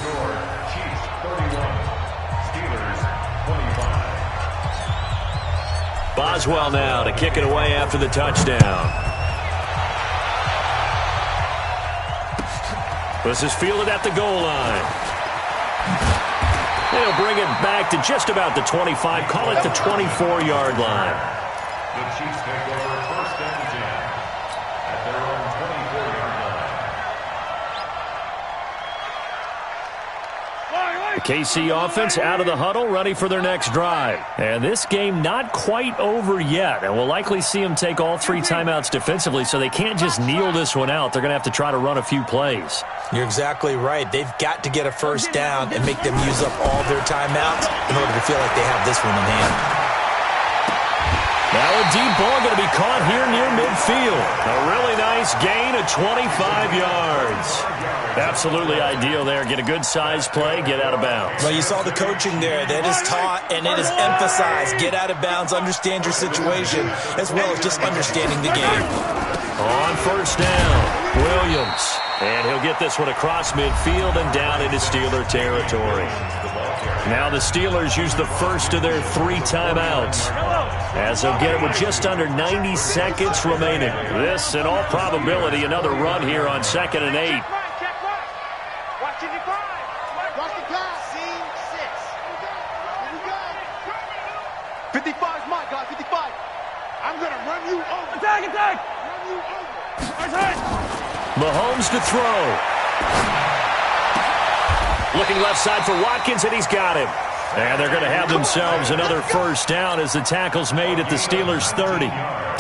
score, Chiefs 31, Steelers 25. Boswell now to kick it away after the touchdown. This is fielded at the goal line. They'll bring it back to just about the 25, call it the 24-yard line. The Chiefs take over first and 10 at their own 24-yard line. The KC offense out of the huddle, ready for their next drive. And this game not quite over yet, and we'll likely see them take all 3 timeouts defensively, so they can't just kneel this one out. They're going to have to try to run a few plays. You're exactly right. They've got to get a first down and make them use up all their timeouts in order to feel like they have this one in hand. Now a deep ball going to be caught here near midfield. A really nice gain of 25 yards. Absolutely ideal there. Get a good size play, get out of bounds. Well, you saw the coaching there. That is taught and it is emphasized. Get out of bounds, understand your situation, as well as just understanding the game. On first down, Williams. And he'll get this one across midfield and down into Steeler territory. Now the Steelers use the first of their 3 timeouts, as they'll get it with just under 90 seconds remaining. This, in all probability, another run here on 2nd and 8. Mahomes to throw. Looking left side for Watkins, and he's got him. And they're going to have themselves another first down as the tackle's made at the Steelers' 30.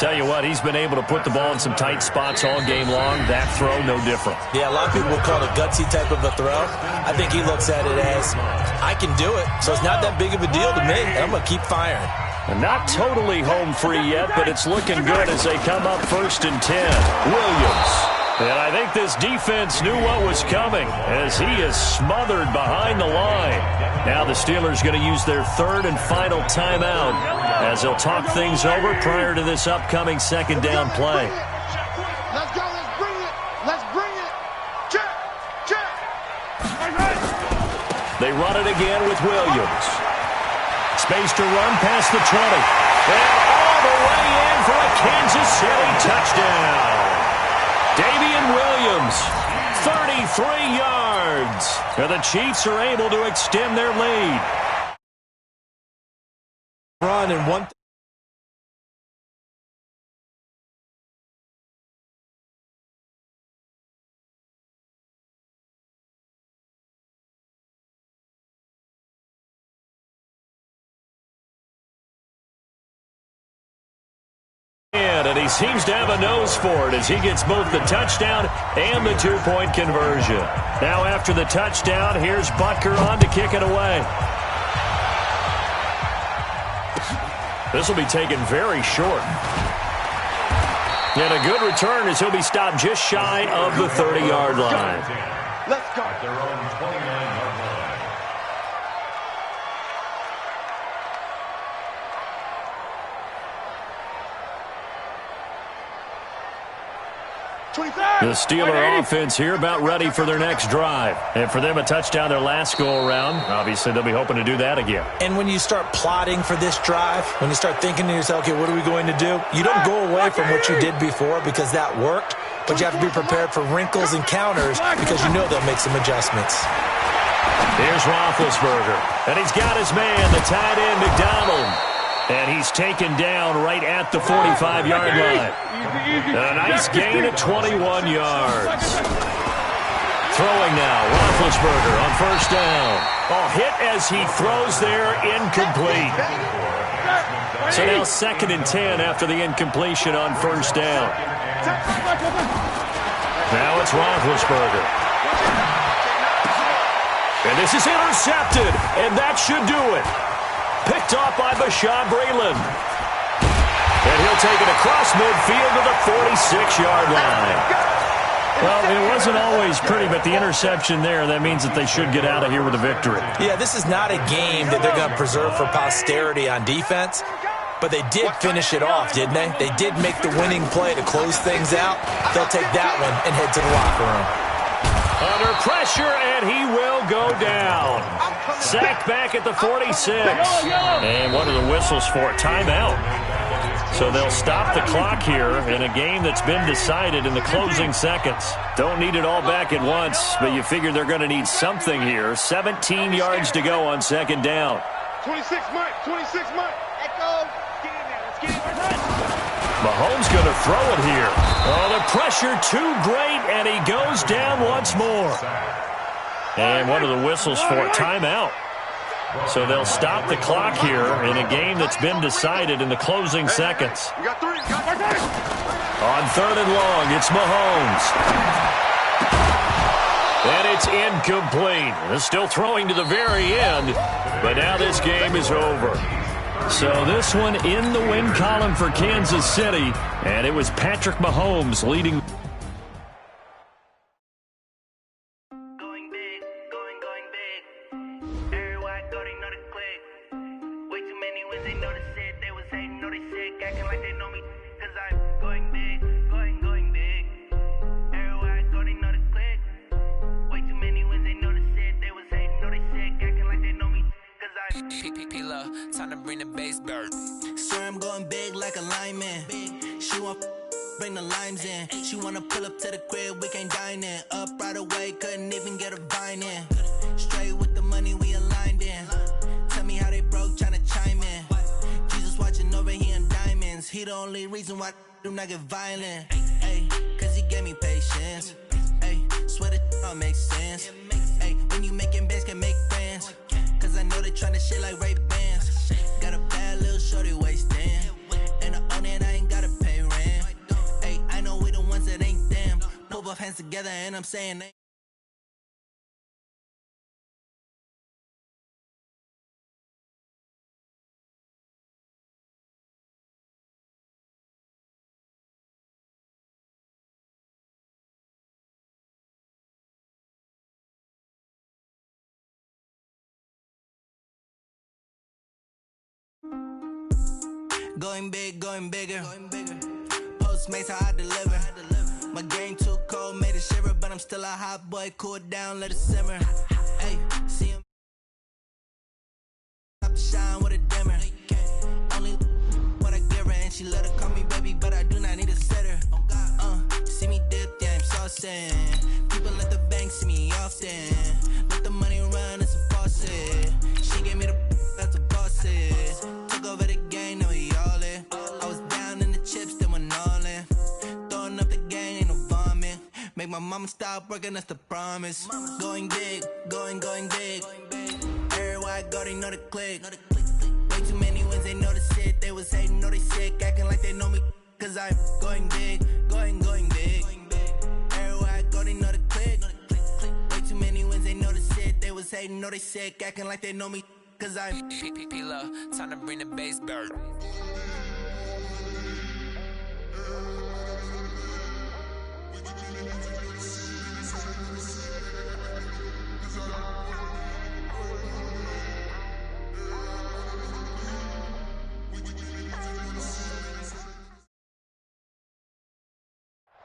Tell you what, he's been able to put the ball in some tight spots all game long. That throw, no different. Yeah, a lot of people would call it a gutsy type of a throw. I think he looks at it as, I can do it, so it's not that big of a deal to me. I'm going to keep firing. And not totally home free yet, but it's looking good as they come up 1st and 10. Williams. And I think this defense knew what was coming as he is smothered behind the line. Now the Steelers going to use their 3rd and final timeout as they'll talk things over prior to this upcoming 2nd down play. Let's go. Let's bring it. Let's bring it. Check. Check. They run it again with Williams. Space to run past the 20. And all the way in for a Kansas City touchdown. Davian Williams, 33 yards. And the Chiefs are able to extend their lead. Run and one. And he seems to have a nose for it as he gets both the touchdown and the 2-point conversion. Now after the touchdown, here's Butker on to kick it away. This will be taken very short. And a good return as he'll be stopped just shy of the 30-yard line. Let's go. At their own 29-yard line. The Steeler offense here about ready for their next drive. And for them, a touchdown their last go-around. Obviously, they'll be hoping to do that again. And when you start plotting for this drive, when you start thinking to yourself, okay, what are we going to do? You don't go away from what you did before because that worked, but you have to be prepared for wrinkles and counters because you know they'll make some adjustments. Here's Roethlisberger, and he's got his man, the tight end, McDonald. And he's taken down right at the 45-yard line. And a nice gain of 21 yards. Throwing now, Roethlisberger on first down. Oh, hit as he throws there, incomplete. So now 2nd and 10 after the incompletion on first down. Now it's Roethlisberger. And this is intercepted, and that should do it. Picked off by Bashaud Breeland. And he'll take it across midfield to the 46-yard line. Well, it wasn't always pretty, but the interception there, that means that they should get out of here with a victory. Yeah, this is not a game that they're going to preserve for posterity on defense, but they did finish it off, didn't they? They did make the winning play to close things out. They'll take that one and head to the locker room. Under pressure, and he will go down. Sacked back at the 46. And what are the whistles for? Timeout. So they'll stop the clock here in a game that's been decided in the closing seconds. Don't need it all back at once, but you figure they're going to need something here. 17 yards to go on second down. 26 Mike, 26 Mike. Echo. Get in there. Let's get it. Mahomes going to throw it here. Oh, the pressure too great, and he goes down once more. And what are the whistles for? Timeout. So they'll stop the clock here in a game that's been decided in the closing seconds. You got 3. You got 3. On third and long, it's Mahomes. And it's incomplete. They're still throwing to the very end, but now this game is over. So this one in the win column for Kansas City, and it was Patrick Mahomes leading. Time to bring the bass bird. Swear I'm going big like a lineman. She want bring the limes in. She wanna pull up to the crib, we can't dine in. Up right away, couldn't even get a vine in. Straight with the money we aligned in. Tell me how they broke, tryna chime in. Jesus watching over here in diamonds. He the only reason why I do not get violent. Ay, cause he gave me patience. Ay, swear that all makes sense. Ay, when you making bands can make friends. Cause I know they tryna shit like Ray-Bans. Got a bad little shorty wasting. And I own it, I ain't gotta pay rent. Hey, I know we the ones that ain't them. Pull both hands together and I'm saying they. Going big, going bigger. Postmates how I deliver. My game too cold, made it shiver, but I'm still a hot boy. Cool it down, let it simmer. Hey, see him up to shine with a dimmer. Only what I give her, and she let her call me baby, but I do not need a sitter. See me dip, yeah, I'm saucing. People at the bank see me often. Let the money run, it's a faucet. She gave me the that's a boss is. Took over the game, now we all in. I was down in the chips, then went all in. Throwing up the game, ain't no vomit. Make my mama stop working, that's the promise. Going big, going big. Everywhere I go, they know the click. Way too many wins, they know the shit. They was hating, know they sick, acting like they know me. Cause I'm going big, going big. Everywhere I go, they know the click. Way too many wins, they know the shit. They was hating, know they sick, acting like they know me. Cause I'm P-P-P-Love, time to bring the bass bird.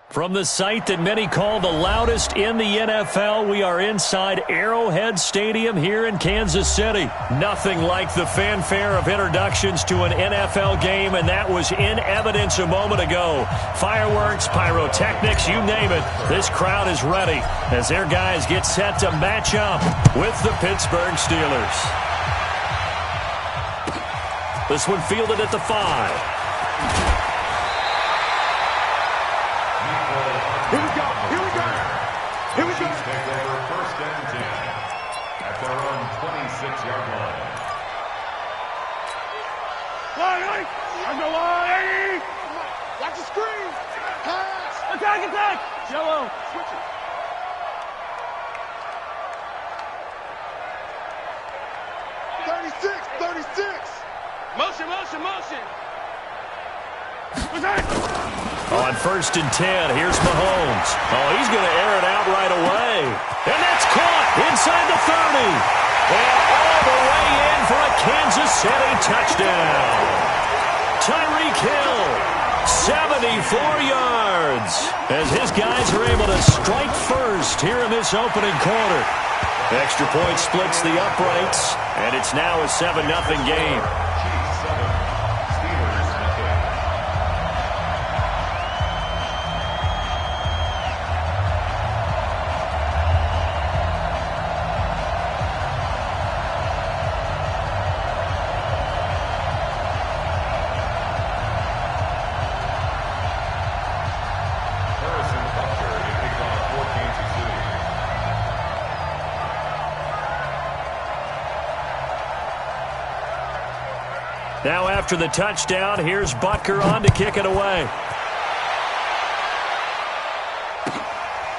From the site that many call the loudest in the NFL, we are inside Arrowhead Stadium here in Kansas City. Nothing like the fanfare of introductions to an NFL game, and that was in evidence a moment ago. Fireworks, pyrotechnics, you name it. This crowd is ready as their guys get set to match up with the Pittsburgh Steelers. This one fielded at the 5. Here we go. Here we go. Take over first and 10 at their own 26-yard line. Line. On the line. Watch the screen. Pass. Attack. Yellow. Switch it. Motion. On first and 10, here's Mahomes. Oh, he's going to air it out right away. And that's caught inside the 30. And all the way in for a Kansas City touchdown. Tyreek Hill, 74 yards. as his guys are able to strike first here in this opening quarter. Extra point splits the uprights, and it's now a 7-0 game. Now after the touchdown, here's Butker on to kick it away.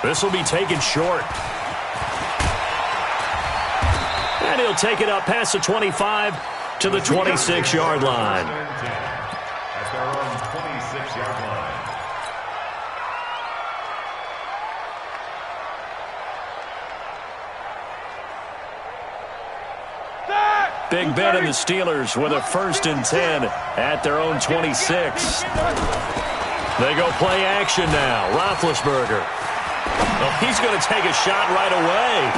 This will be taken short. And he'll take it up past the 25 to the 26-yard line. At their own 26-yard line. Big Ben and the Steelers with a 1st and 10 at their own 26. They go play action now. Roethlisberger. Oh, he's going to take a shot right away.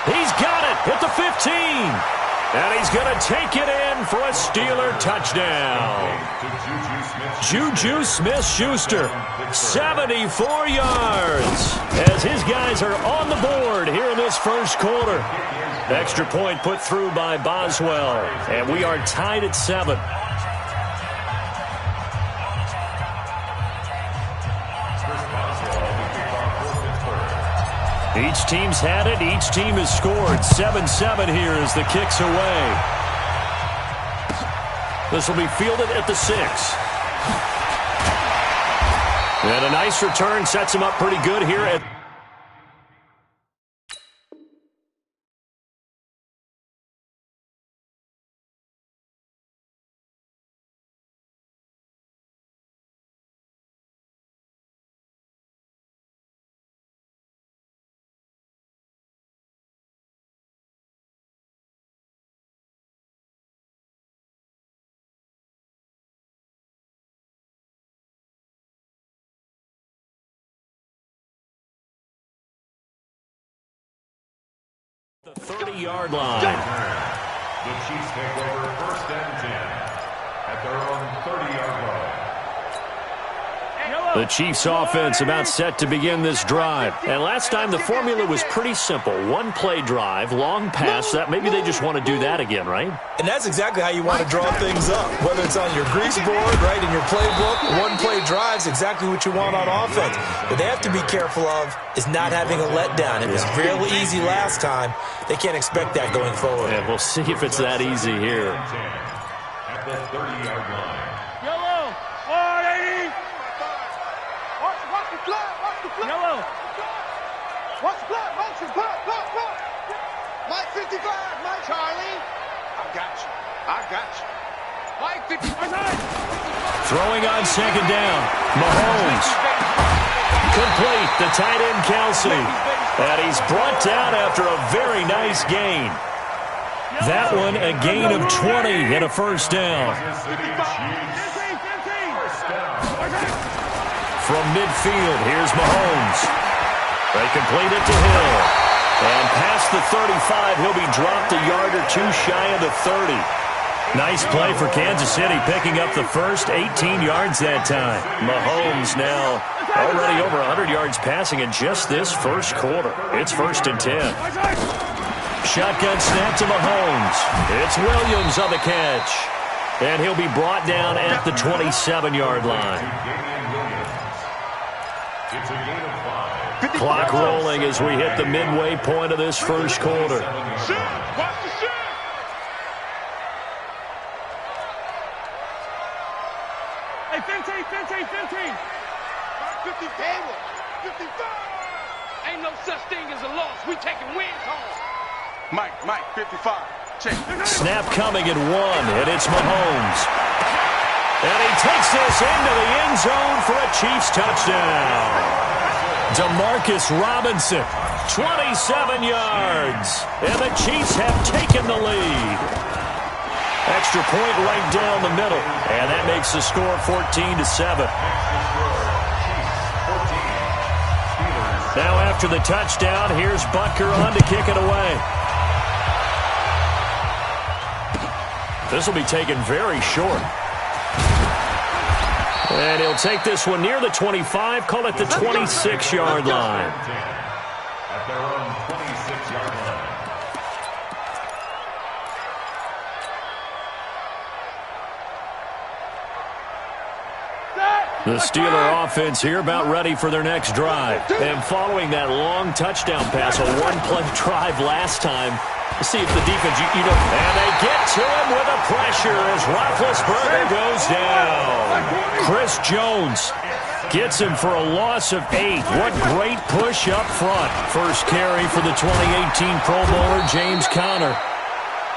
He's got it at the 15. And he's going to take it in for a Steeler touchdown. Juju Smith-Schuster, 74 yards. As his guys are on the board here in this first quarter. Extra point put through by Boswell. And we are tied at 7. Each team's had it. Each team has scored. 7-7 here as the kick's away. This will be fielded at the 6. And a nice return sets him up pretty good here at the 30-yard line. The Chiefs take over 1st and 10 at their own 30-yard line. The Chiefs offense about set to begin this drive. And last time the formula was pretty simple. 1-play drive, long pass. That maybe they just want to do that again, right? And that's exactly how you want to draw things up. Whether it's on your grease board, right, in your playbook, 1-play drive's exactly what you want on offense. What they have to be careful of is not having a letdown. It was real easy last time. They can't expect that going forward. And we'll see if it's that easy here. At the 30-yard line. Yellow, 180. Watch the flag, watch the flag. Yellow. Watch the flag, watch the flag, flag. Mike 55, Mike. Charlie. I got you. Mike 55. Throwing on 2nd down. Mahomes. Complete. The tight end, Kelsey. And he's brought down after a very nice gain. That one, a gain of 20 and a 1st down. From midfield, here's Mahomes. They complete it to Hill. And past the 35, he'll be dropped a yard or 2 shy of the 30. Nice play for Kansas City, picking up the first 18 yards that time. Mahomes now already over 100 yards passing in just this first quarter. It's 1st and 10. Shotgun snap to Mahomes. It's Williams on the catch. And he'll be brought down at the 27-yard line. It's a gain of 5. Clock rolling as we hit the midway point of this first quarter. Watch the shot. Hey, 15. 50 table. 55. Ain't no such thing as a loss. We taking wins home. Mike, 55. Check. Snap coming at 1, and it's Mahomes. And he takes this into the end zone for a Chiefs touchdown. Demarcus Robinson, 27 yards. And the Chiefs have taken the lead. Extra point right down the middle. And that makes the score 14-7. Now after the touchdown, here's Butker on to kick it away. This will be taken very short. And he'll take this one near the 25, call it the 26-yard line. At their own 26-yard line. The Steeler offense here about ready for their next drive. And following that long touchdown pass, a one-play drive last time, let's see if the defense, and they get to him with a pressure as Roethlisberger goes down. Chris Jones gets him for a loss of 8. What great push up front. First carry for the 2018 Pro Bowler, James Conner.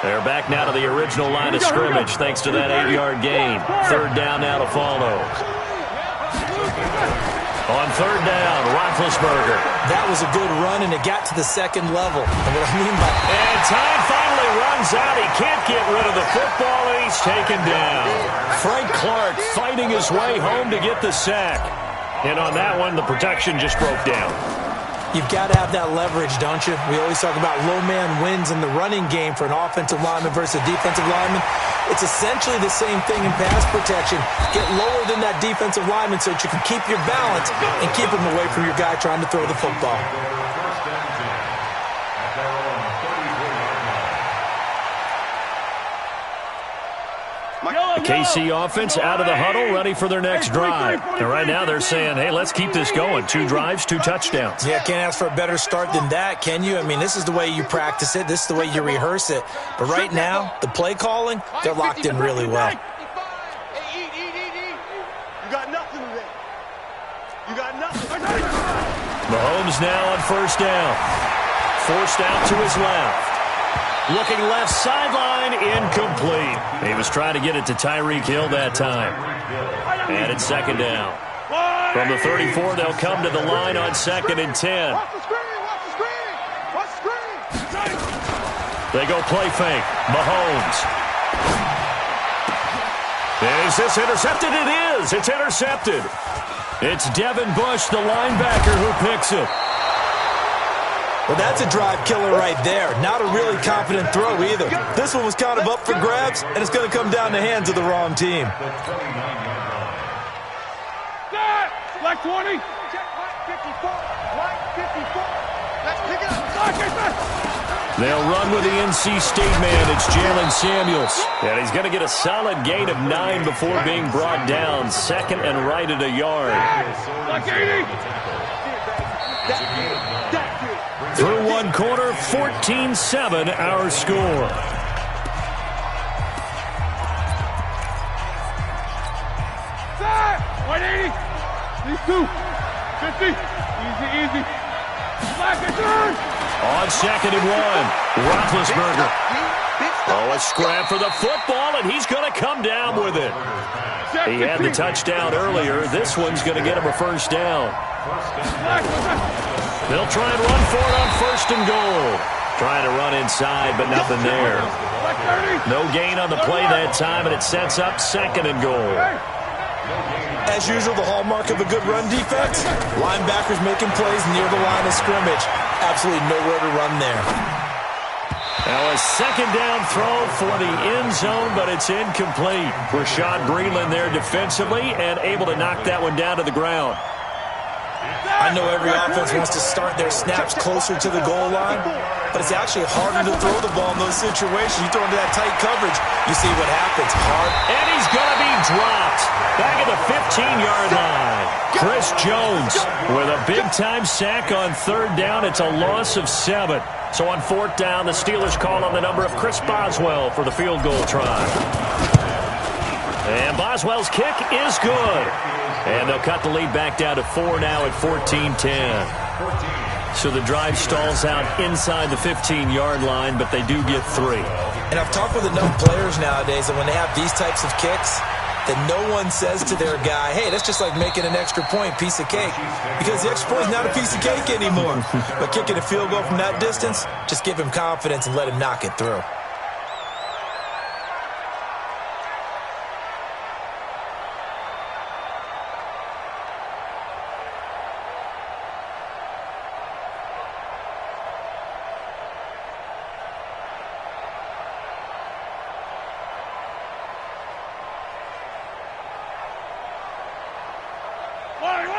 They're back now to the original line of scrimmage thanks to that 8-yard gain. Third down now to follow. On third down, Roethlisberger. That was a good run, and it got to the second level. And what I mean by... And time finally runs out. He can't get rid of the football, and he's taken down. Frank Clark fighting his way home to get the sack. And on that one, the protection just broke down. You've got to have that leverage, don't you? We always talk about low man wins in the running game for an offensive lineman versus a defensive lineman. It's essentially the same thing in pass protection. Get lower than that defensive lineman so that you can keep your balance and keep him away from your guy trying to throw the football. First and 10 at their own 34-yard line. The KC offense out of the huddle, ready for their next drive. And right now they're saying, hey, let's keep this going. 2 drives, 2 touchdowns. Yeah, can't ask for a better start than that, can you? I mean, this is the way you practice it. This is the way you rehearse it. But right now, the play calling, they're locked in really well. Hey, eat. You got nothing today. You got nothing. Mahomes now on first down. Forced out to his left. Looking left sideline, incomplete. He was trying to get it to Tyreek Hill that time. And it's second down. From the 34, they'll come to the line on second and 10. Watch the screen. They go play fake. Mahomes. Is this intercepted? It is. It's intercepted. It's Devin Bush, the linebacker, who picks it. Well, that's a drive killer right there. Not a really confident throw either. This one was kind of up for grabs, and it's going to come down the hands of the wrong team. Like 20. Check, like 54. Like 54. Let's pick it up. They'll run with the NC State man. It's Jalen Samuels. And he's going to get a solid gain of 9 before being brought down. Second and right at a yard. Like 80. Through one quarter, 14-7 our score. Sir, 180. These 2. 50. Easy. Black and turn. On second and 1, Roethlisberger. Oh, a scrap for the football, and he's going to come down with it. He had the touchdown earlier. This one's going to get him a first down. They'll try and run for it on first and goal. Trying to run inside, but nothing there. No gain on the play that time, and it sets up second and goal. As usual, the hallmark of a good run defense, linebackers making plays near the line of scrimmage. Absolutely nowhere to run there. Now a second down throw for the end zone, but it's incomplete. Rashad Breeland there defensively and able to knock that one down to the ground. I know every offense wants to start their snaps closer to the goal line, but it's actually harder to throw the ball in those situations. You throw into that tight coverage, you see what happens. Hard. And he's going to be dropped back at the 15-yard line. Chris Jones with a big-time sack on third down. It's a loss of 7. So on fourth down, the Steelers call on the number of Chris Boswell for the field goal try. And Boswell's kick is good. And they'll cut the lead back down to 4 now at 14-10. So the drive stalls out inside the 15-yard line, but they do get 3. And I've talked with enough players nowadays that when they have these types of kicks, that no one says to their guy, hey, that's just like making an extra point, piece of cake. Because the extra point is not a piece of cake anymore. But kicking a field goal from that distance, just give him confidence and let him knock it through.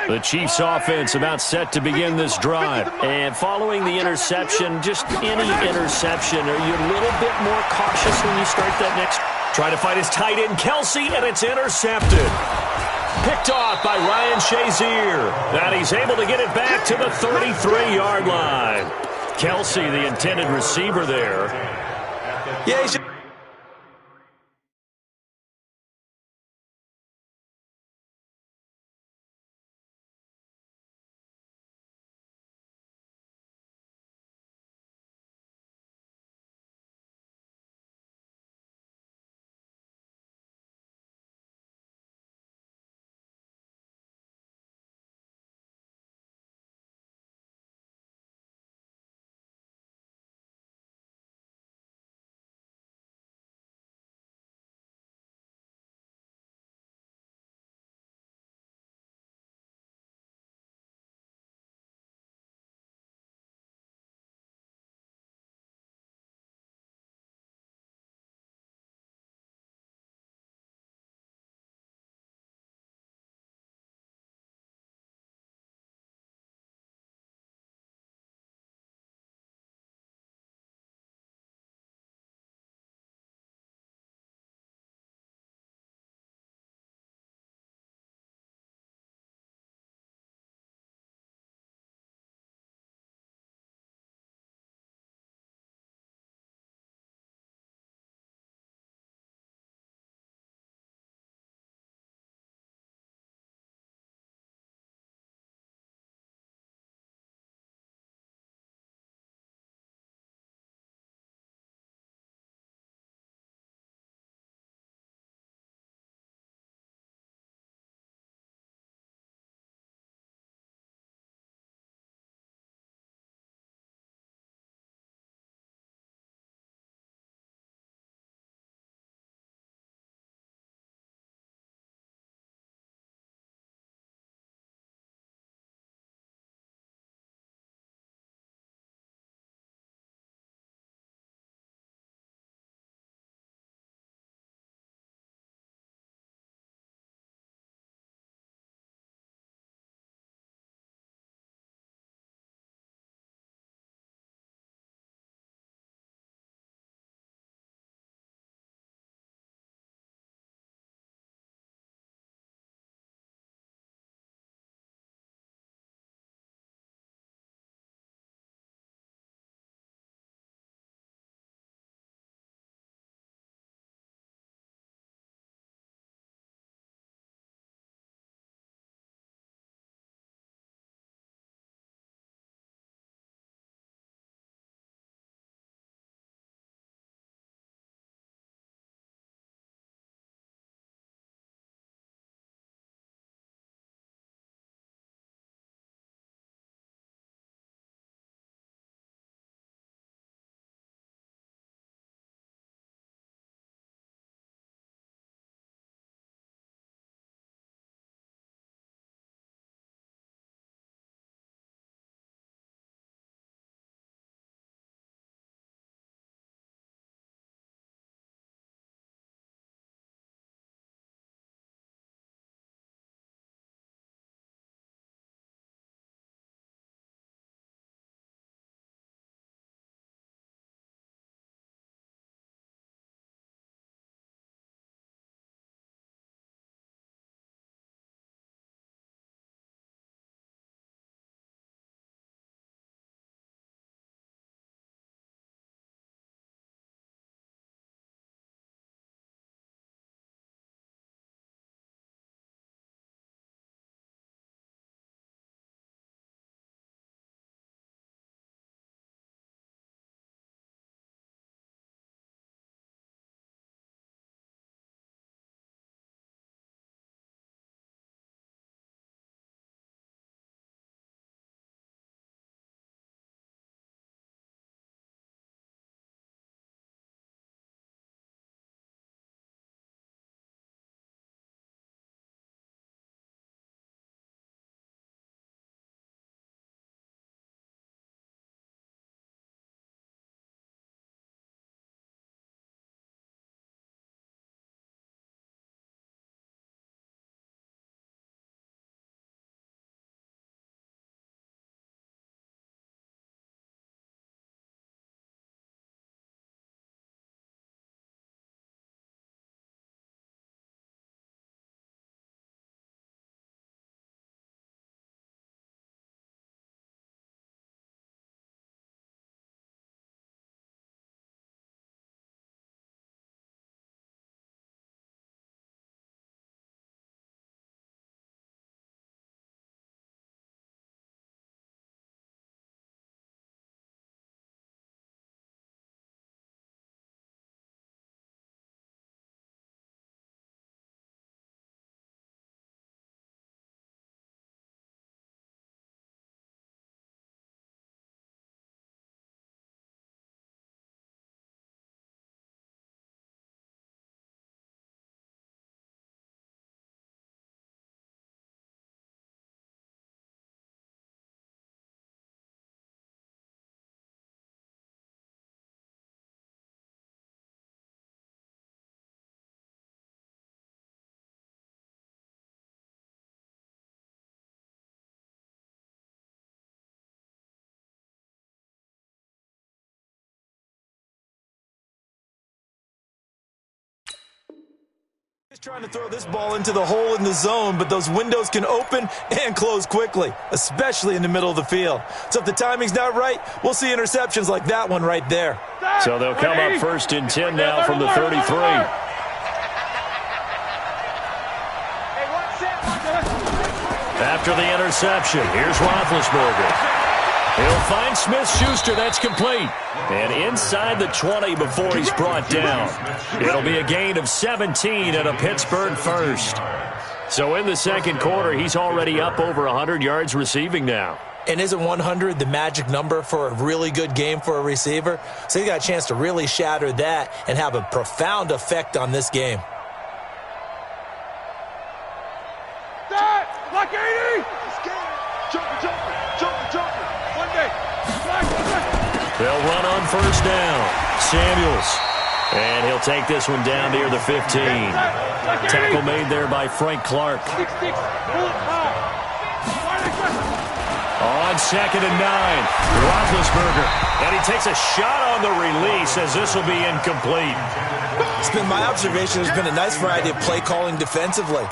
The Chiefs offense about set to begin this drive. And following the interception, just any interception, are you a little bit more cautious when you start that next? Trying to find his tight end, Kelsey, and it's intercepted. Picked off by Ryan Shazier. And he's able to get it back to the 33-yard line. Kelsey, the intended receiver there. Yeah, he's just He's trying to throw this ball into the hole in the zone, but those windows can open and close quickly, especially in the middle of the field. So if the timing's not right, we'll see interceptions like that one right there. So they'll come up 1st and 10 now from the 33. After the interception, here's Roethlisberger. He'll find Smith-Schuster. That's complete. And inside the 20 before he's brought down. It'll be a gain of 17 and a Pittsburgh first. So in the second quarter, he's already up over 100 yards receiving now. And isn't 100 the magic number for a really good game for a receiver? So he got a chance to really shatter that and have a profound effect on this game. Like 80! Jumper. They'll run on 1st down. Samuels. And he'll take this one down near the 15. Tackle made there by Frank Clark. On 2nd and 9. Roethlisberger. And he takes a shot on the release as this will be incomplete. It's been my observation there's been a nice variety of play calling defensively.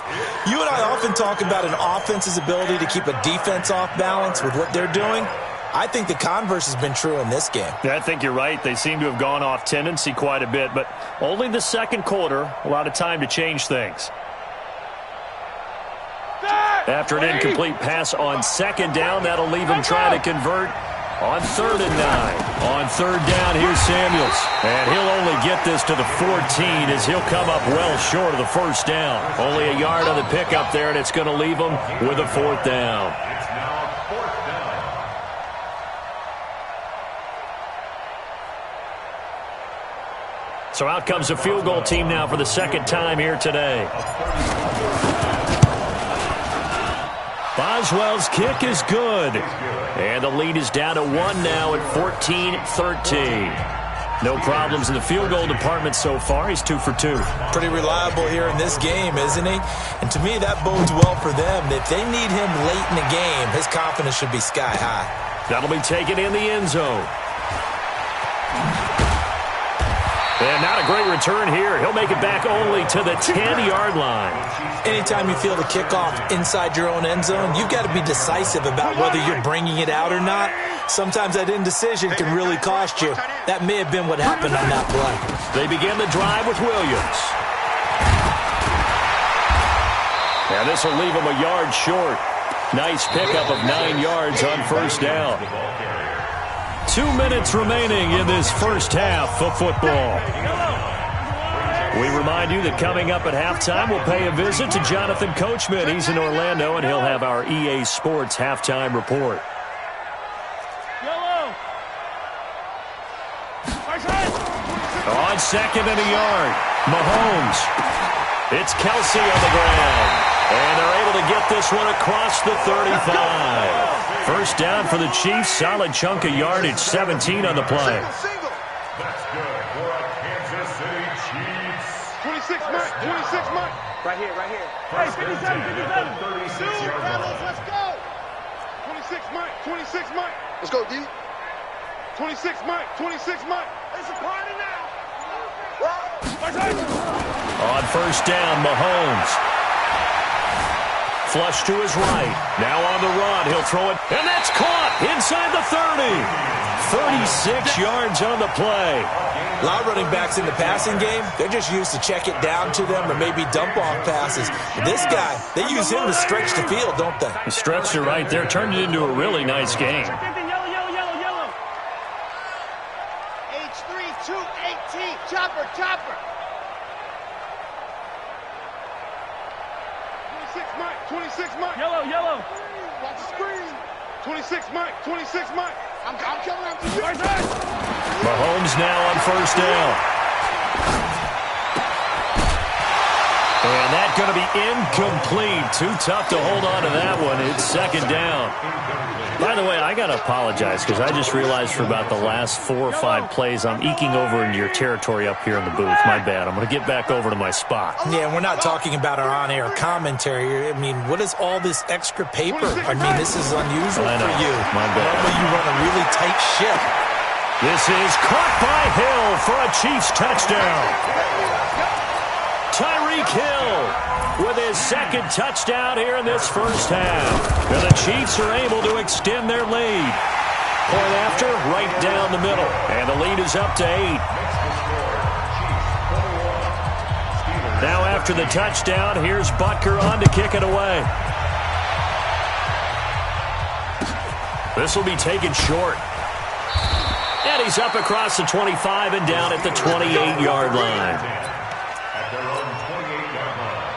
You and I often talk about an offense's ability to keep a defense off balance with what they're doing. I think the converse has been true in this game. Yeah, I think you're right. They seem to have gone off tendency quite a bit, but only the second quarter, a lot of time to change things. After an incomplete pass on 2nd down, that'll leave him trying to convert on 3rd and 9. On 3rd down, here's Samuels. And he'll only get this to the 14 as he'll come up well short of the 1st down. Only a yard on the pickup there, and it's going to leave him with a 4th down. It's now 4th down. So out comes a field goal team now for the second time here today. Boswell's kick is good. And the lead is down to 1 now at 14-13. No problems in the field goal department so far. He's 2 for 2. Pretty reliable here in this game, isn't he? And to me, that bodes well for them. If they need him late in the game, his confidence should be sky high. That'll be taken in the end zone. And not a great return here. He'll make it back only to the 10-yard line. Anytime you feel the kickoff inside your own end zone, you've got to be decisive about whether you're bringing it out or not. Sometimes that indecision can really cost you. That may have been what happened on that play. They begin the drive with Williams. And this will leave him a yard short. Nice pickup of 9 yards on 1st down. 2 minutes remaining in this first half of football. We remind you that coming up at halftime, we'll pay a visit to Jonathan Coachman. He's in Orlando, and he'll have our EA Sports halftime report. On 2nd and a yard, Mahomes. It's Kelsey on the ground. And they're able to get this one across the 35. First down for the Chiefs. Solid chunk of yardage. 17 on the play. That's good for a Kansas City Chiefs. 26 Mike. Right here. Hey, 57. 36-yard line. Let's go. 26 Mike. Let's go, D. 26 Mike. It's a party now. On 1st down, Mahomes. Flush to his right. Now on the run. He'll throw it. And that's caught inside the 30. 36 yards on the play. A lot of running backs in the passing game, they're just used to check it down to them or maybe dump-off passes. But this guy, they use him to stretch the field, don't they? He stretched it right there. Turned it into a really nice game. Yellow. H3-2-18. Chopper. 26 Mike. Yellow. Watch the screen. 26 Mike. I'm coming up to you. Mahomes now on 1st down. And that's going to be incomplete. Too tough to hold on to that one. It's 2nd down. By the way, I got to apologize because I just realized for about the last 4 or 5 plays I'm eking over into your territory up here in the booth. My bad. I'm going to get back over to my spot. Yeah, we're not talking about our on-air commentary. I mean, what is all this extra paper? I mean, this is unusual for you. My bad. Normally you run a really tight ship. This is caught by Hill for a Chiefs touchdown. Tyreek Hill with his second touchdown here in this first half. And the Chiefs are able to extend their lead. Point after, right down the middle. And the lead is up to 8. Now after the touchdown, here's Butker on to kick it away. This will be taken short. And he's up across the 25 and down at the 28-yard line. At their own 28-yard line.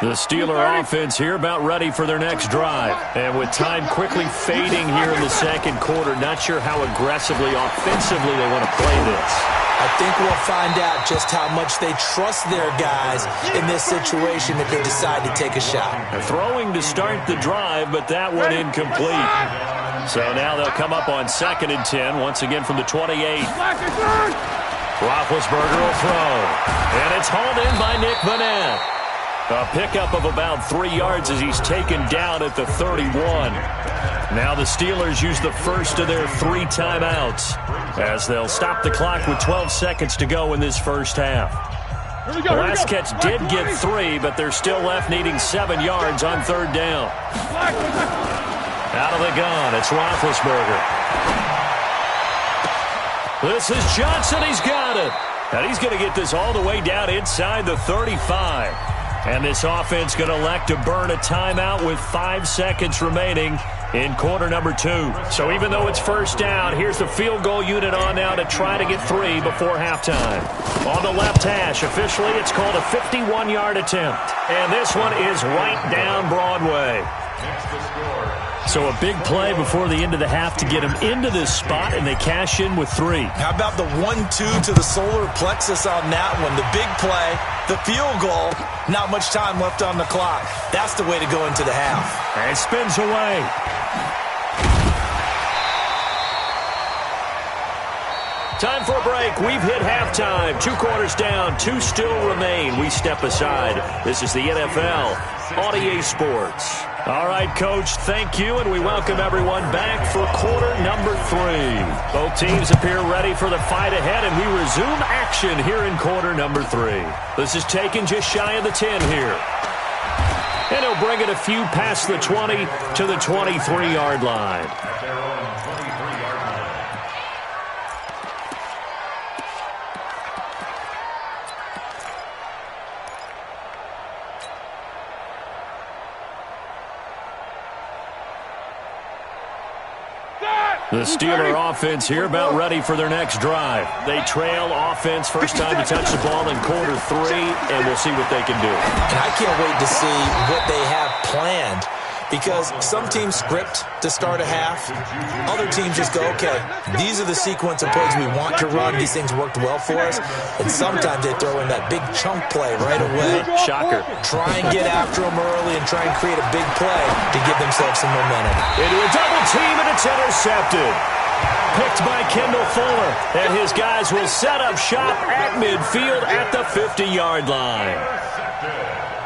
The Steeler offense here about ready for their next drive. And with time quickly fading here in the second quarter, not sure how aggressively, offensively they want to play this. I think we'll find out just how much they trust their guys in this situation if they decide to take a shot. Throwing to start the drive, but that one incomplete. So now they'll come up on 2nd and 10, once again from the 28. Roethlisberger will throw. And it's hauled in by Nick Vanette. A pickup of about 3 yards as he's taken down at the 31. Now the Steelers use the first of their 3 timeouts as they'll stop the clock with 12 seconds to go in this first half. The last catch did get 3, but they're still left needing 7 yards on 3rd down. Out of the gun, it's Roethlisberger. This is Johnson, he's got it. And he's going to get this all the way down inside the 35. And this offense going to elect to burn a timeout with 5 seconds remaining in quarter number 2. So even though it's first down, here's the field goal unit on now to try to get 3 before halftime. On the left hash, officially it's called a 51-yard attempt. And this one is right down Broadway. So a big play before the end of the half to get them into this spot, and they cash in with 3. How about the 1-2 to the solar plexus on that one? The big play, the field goal, not much time left on the clock. That's the way to go into the half. And spins away. Time for a break. We've hit halftime. 2 quarters down. 2 still remain. We step aside. This is the NFL on EA Sports. All right, Coach, thank you, and we welcome everyone back for quarter number 3. Both teams appear ready for the fight ahead, and we resume action here in quarter number 3. This is taken just shy of the 10 here. And he'll bring it a few past the 20 to the 23-yard line. At their own 23-yard line. The Steeler offense here about ready for their next drive. They trail offense, first time to touch the ball in quarter 3, and we'll see what they can do. And I can't wait to see what they have planned, because some teams script to start a half. Other teams just go, okay, these are the sequence of plays we want to run. These things worked well for us. And sometimes they throw in that big chunk play right away. Shocker. Try and get after them early and try and create a big play to give themselves some momentum. Into a double team, and it's intercepted. Picked by Kendall Fuller. And his guys will set up shop at midfield at the 50-yard line.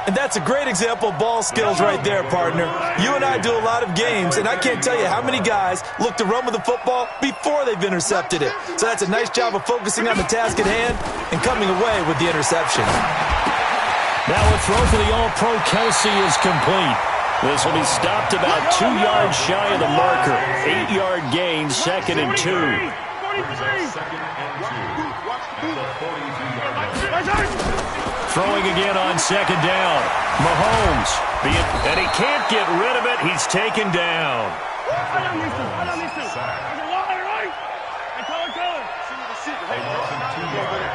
And that's a great example of ball skills right there, partner. You and I do a lot of games, and I can't tell you how many guys look to run with the football before they've intercepted it. So that's a nice job of focusing on the task at hand and coming away with the interception. Now a throw for the All-Pro Kelsey is complete. This will be stopped about 2 yards shy of the marker. 8-yard gain, 2nd and 2. Throwing again on 2nd down. Mahomes. And he can't get rid of it. He's taken down.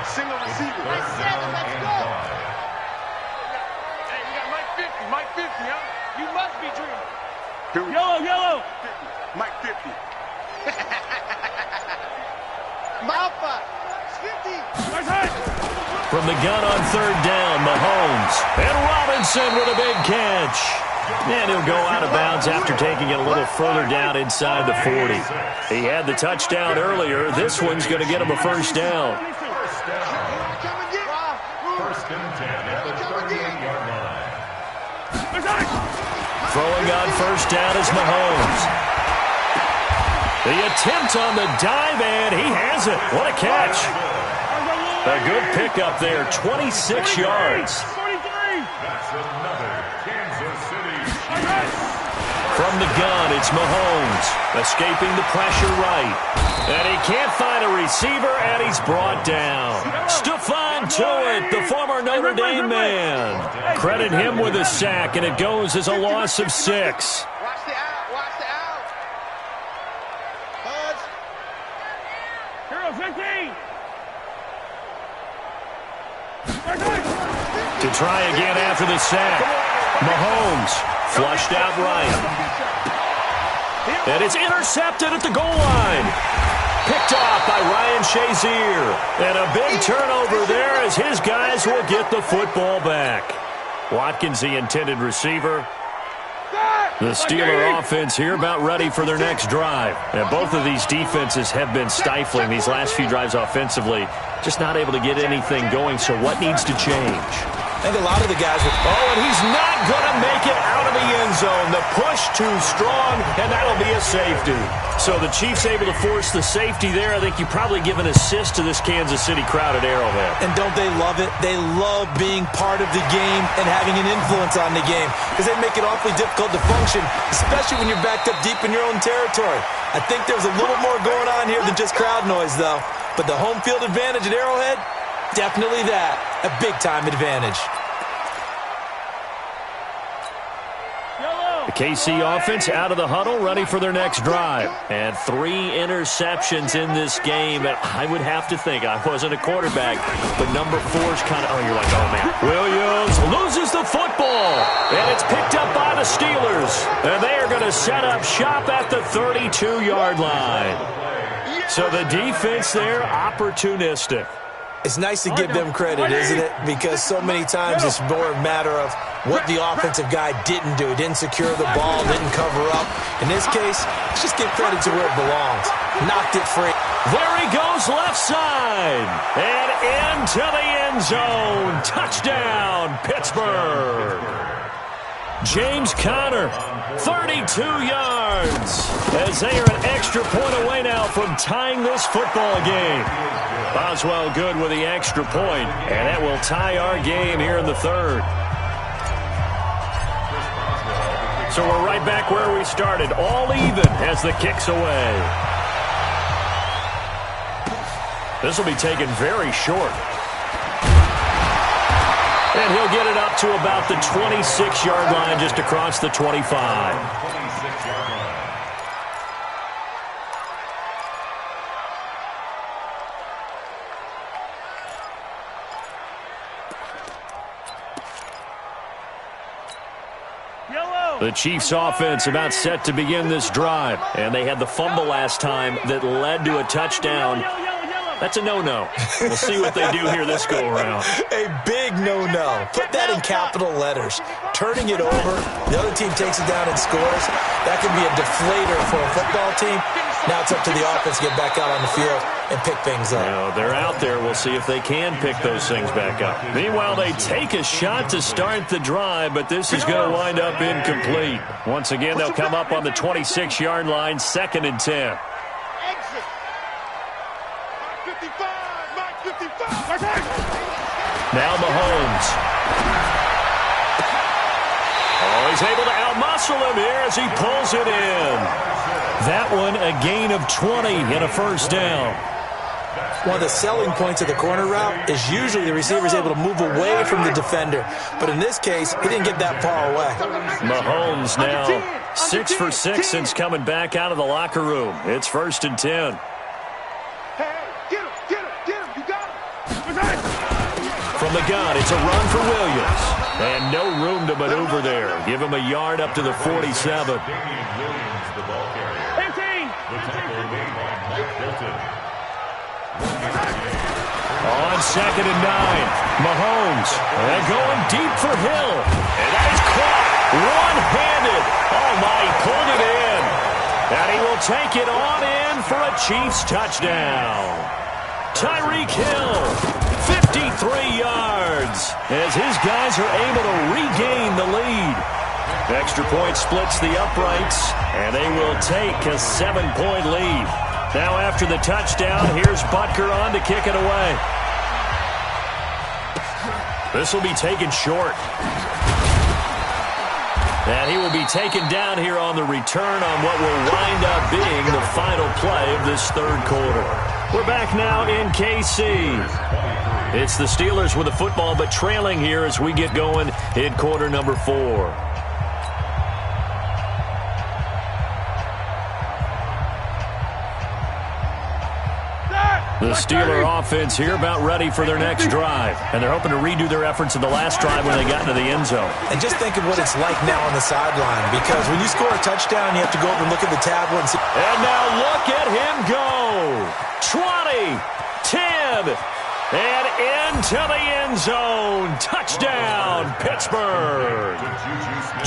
Single receiver. Let's go. Hey, we got Mike 50. Mike 50, huh? You must be dreaming. Yellow. 50. Mike 50. Alpha. 50. From the gun on 3rd down, Mahomes. And Robinson with a big catch. And he'll go out of bounds after taking it a little further down inside the 40. He had the touchdown earlier. This one's going to get him a first down. First and 10 at the 38-yard line. Throwing on first down is Mahomes. The attempt on the dive, and he has it. What a catch. A good pickup there, 26 yards. That's another Kansas City Chiefs. From the gun, it's Mahomes, escaping the pressure right. And he can't find a receiver, and he's brought down. Stephon Tuitt, the former Notre Dame man. Credit him with a sack, and it goes as a loss of 6. Watch the out. Watch the out. Buzz. Hero 15. To try again after the sack. Mahomes flushed out right. And it's intercepted at the goal line. Picked off by Ryan Shazier. And a big turnover there as his guys will get the football back. Watkins, the intended receiver. The Steeler offense here about ready for their next drive. And both of these defenses have been stifling these last few drives offensively. Just not able to get anything going, so what needs to change? I think a lot of the guys with... Oh, and he's not going to make it out of the end zone. The push too strong, and that'll be a safety. So the Chiefs able to force the safety there. I think you probably give an assist to this Kansas City crowd at Arrowhead. And don't they love it? They love being part of the game and having an influence on the game because they make it awfully difficult to function, especially when you're backed up deep in your own territory. I think there's a little more going on here than just crowd noise, though. But the home field advantage at Arrowhead, definitely that. A big-time advantage. The KC offense out of the huddle, ready for their next drive. And 3 interceptions in this game. And I would have to think, I wasn't a quarterback, but number 4's kind of, oh, you're like, oh, man. Williams loses the football. And it's picked up by the Steelers. And they are going to set up shop at the 32-yard line. So the defense there, opportunistic. It's nice to give them credit, isn't it? Because so many times it's more a matter of what the offensive guy didn't do. He didn't secure the ball, didn't cover up. In this case, let's just give credit to where it belongs. Knocked it free. There he goes left side. And into the end zone. Touchdown, Pittsburgh. James Conner, 32 yards. As they are an extra point away now from tying this football game. Boswell good with the extra point, and that will tie our game here in the third. So we're right back where we started, all even as the kick's away. This will be taken very short. And he'll get it up to about the 26-yard line, just across the 25. 26-yard line. The Chiefs offense about set to begin this drive. And they had the fumble last time that led to a touchdown. That's a no-no. We'll see what they do here this go-around. A big no-no. Put that in capital letters. Turning it over, the other team takes it down and scores. That can be a deflator for a football team. Now it's up to the offense to get back out on the field and pick things up. You know, they're out there. We'll see if they can pick those things back up. Meanwhile, they take a shot to start the drive, but this is going to wind up incomplete. Once again, they'll come up on the 26-yard line, 2nd and 10. Exit. Mike 55. Mike 55. Now Mahomes. Oh, he's able to outmuscle him here as he pulls it in. That one, a gain of 20 and a first down. One of the selling points of the corner route is usually the receiver is able to move away from the defender. But in this case, he didn't get that far away. Mahomes now 6 for 6 since coming back out of the locker room. It's 1st and 10. Hey, get him, you got him. From the gun, it's a run for Williams. And no room to maneuver there. Give him a yard up to the 47. On 2nd and 9, Mahomes going deep for Hill. And that is caught one-handed. Oh, my, he pulled it in. And he will take it on in for a Chiefs touchdown. Tyreek Hill, 53 yards, as his guys are able to regain the lead. Extra point splits the uprights, and they will take a 7-point lead. Now after the touchdown, here's Butker on to kick it away. This will be taken short. And he will be taken down here on the return on what will wind up being the final play of this third quarter. We're back now in KC. It's the Steelers with the football, but trailing here as we get going in quarter number 4. The Steeler offense here about ready for their next drive. And they're hoping to redo their efforts in the last drive when they got into the end zone. And just think of what it's like now on the sideline, because when you score a touchdown, you have to go over and look at the tablet and see. And now look at him go. 20, 10, and into the end zone. Touchdown, Pittsburgh.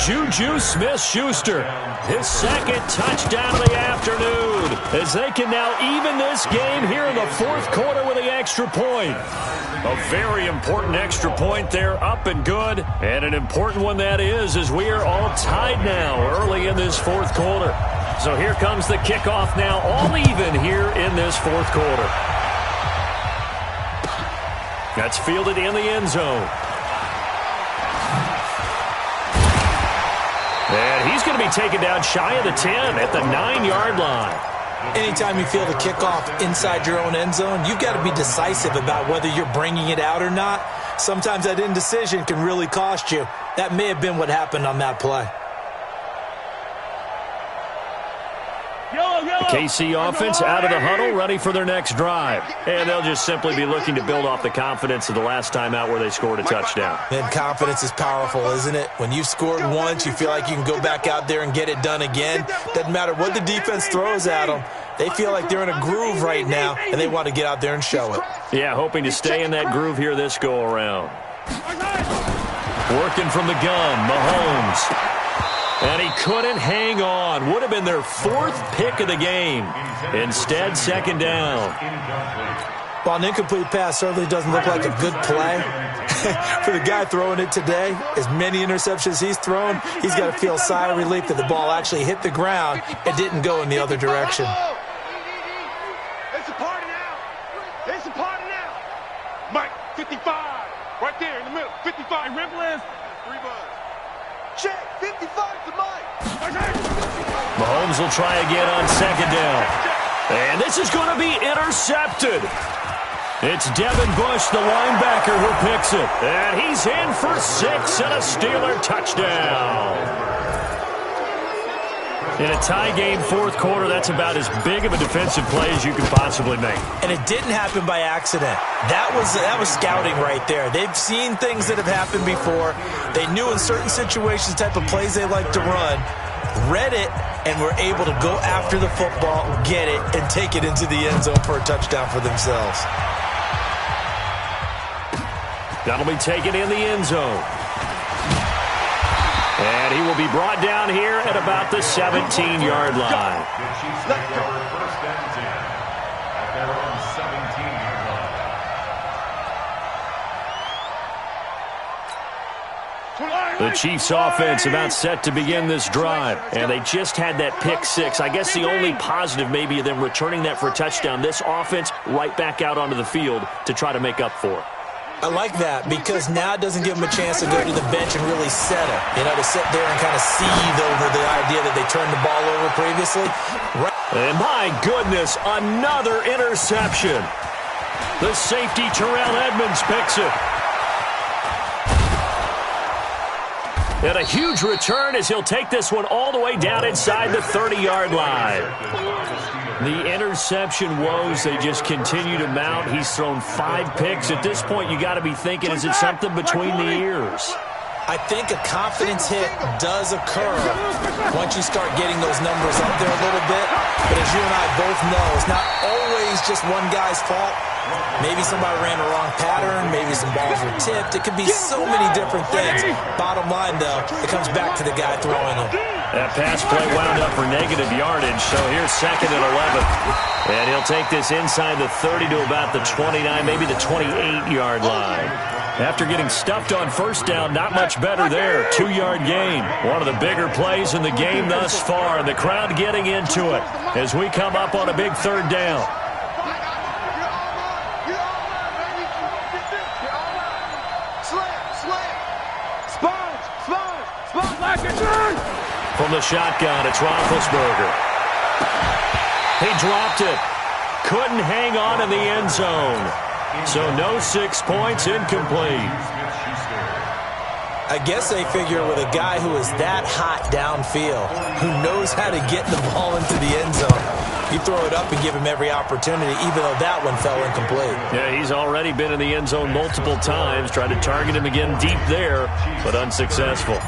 Juju Smith-Schuster, his second touchdown of the afternoon, as they can now even this game here in the fourth quarter with the extra point. A very important extra point there, up and good, and an important one that is, as we are all tied now early in this fourth quarter. So here comes the kickoff now, all even here in this fourth quarter. That's fielded in the end zone. And he's going to be taken down shy of the 10 at the 9-yard line. Anytime you feel the kickoff inside your own end zone, you've got to be decisive about whether you're bringing it out or not. Sometimes that indecision can really cost you. That may have been what happened on that play. The KC offense out of the huddle, ready for their next drive. And they'll just simply be looking to build off the confidence of the last time out where they scored a touchdown. And confidence is powerful, isn't it? When you've scored once, you feel like you can go back out there and get it done again. Doesn't matter what the defense throws at them. They feel like they're in a groove right now, and they want to get out there and show it. Yeah, hoping to stay in that groove here this go-around. Working from the gun, Mahomes. And he couldn't hang on. Would have been their fourth pick of the game. Instead, second down. Well, an incomplete pass certainly doesn't look like a good play. For the guy throwing it today, as many interceptions he's thrown, he's got to feel a sigh of relief that the ball actually hit the ground and didn't go in the other direction. It's a party now. It's a party now. Mike, 55. Right there in the middle. 55. Rimblins. 3 bucks. Check. 55 to Mike. Mahomes will try again on second down. And this is going to be intercepted. It's Devin Bush, the linebacker, who picks it. And he's in for 6 and a Steeler touchdown. In a tie game fourth quarter, that's about as big of a defensive play as you can possibly make. And it didn't happen by accident. That was scouting right there. They've seen things that have happened before. They knew in certain situations the type of plays they like to run, read it, and were able to go after the football, get it, and take it into the end zone for a touchdown for themselves. That'll be taken in the end zone. And he will be brought down here at about the 17-yard line. The Chiefs take over first and 10 at their own 17-yard line. The Chiefs offense about set to begin this drive. And they just had that pick 6. I guess the only positive maybe of them returning that for a touchdown. This offense right back out onto the field to try to make up for it. I like that because now it doesn't give them a chance to go to the bench and really settle. You know, to sit there and kind of seethe over the idea that they turned the ball over previously. Right. And my goodness, another interception. The safety, Terrell Edmonds, picks it. And a huge return as he'll take this one all the way down inside the 30-yard line. The interception woes, they just continue to mount. He's thrown 5 picks. At this point, you got to be thinking, is it something between the ears? I think a confidence hit does occur once you start getting those numbers up there a little bit. But as you and I both know, it's not always just one guy's fault. Maybe somebody ran the wrong pattern. Maybe some balls were tipped. It could be so many different things. Bottom line, though, it comes back to the guy throwing them. That pass play wound up for negative yardage, so here's second and 11. And he'll take this inside the 30 to about the 29, maybe the 28-yard line. After getting stuffed on first down, not much better there. 2-yard gain. One of the bigger plays in the game thus far. The crowd getting into it as we come up on a big third down. From the shotgun, it's Roethlisberger. He dropped it. Couldn't hang on in the end zone. So no 6 points, incomplete. I guess they figure with a guy who is that hot downfield, who knows how to get the ball into the end zone, you throw it up and give him every opportunity, even though that one fell incomplete. Yeah, he's already been in the end zone multiple times. Tried to target him again deep there, but unsuccessful.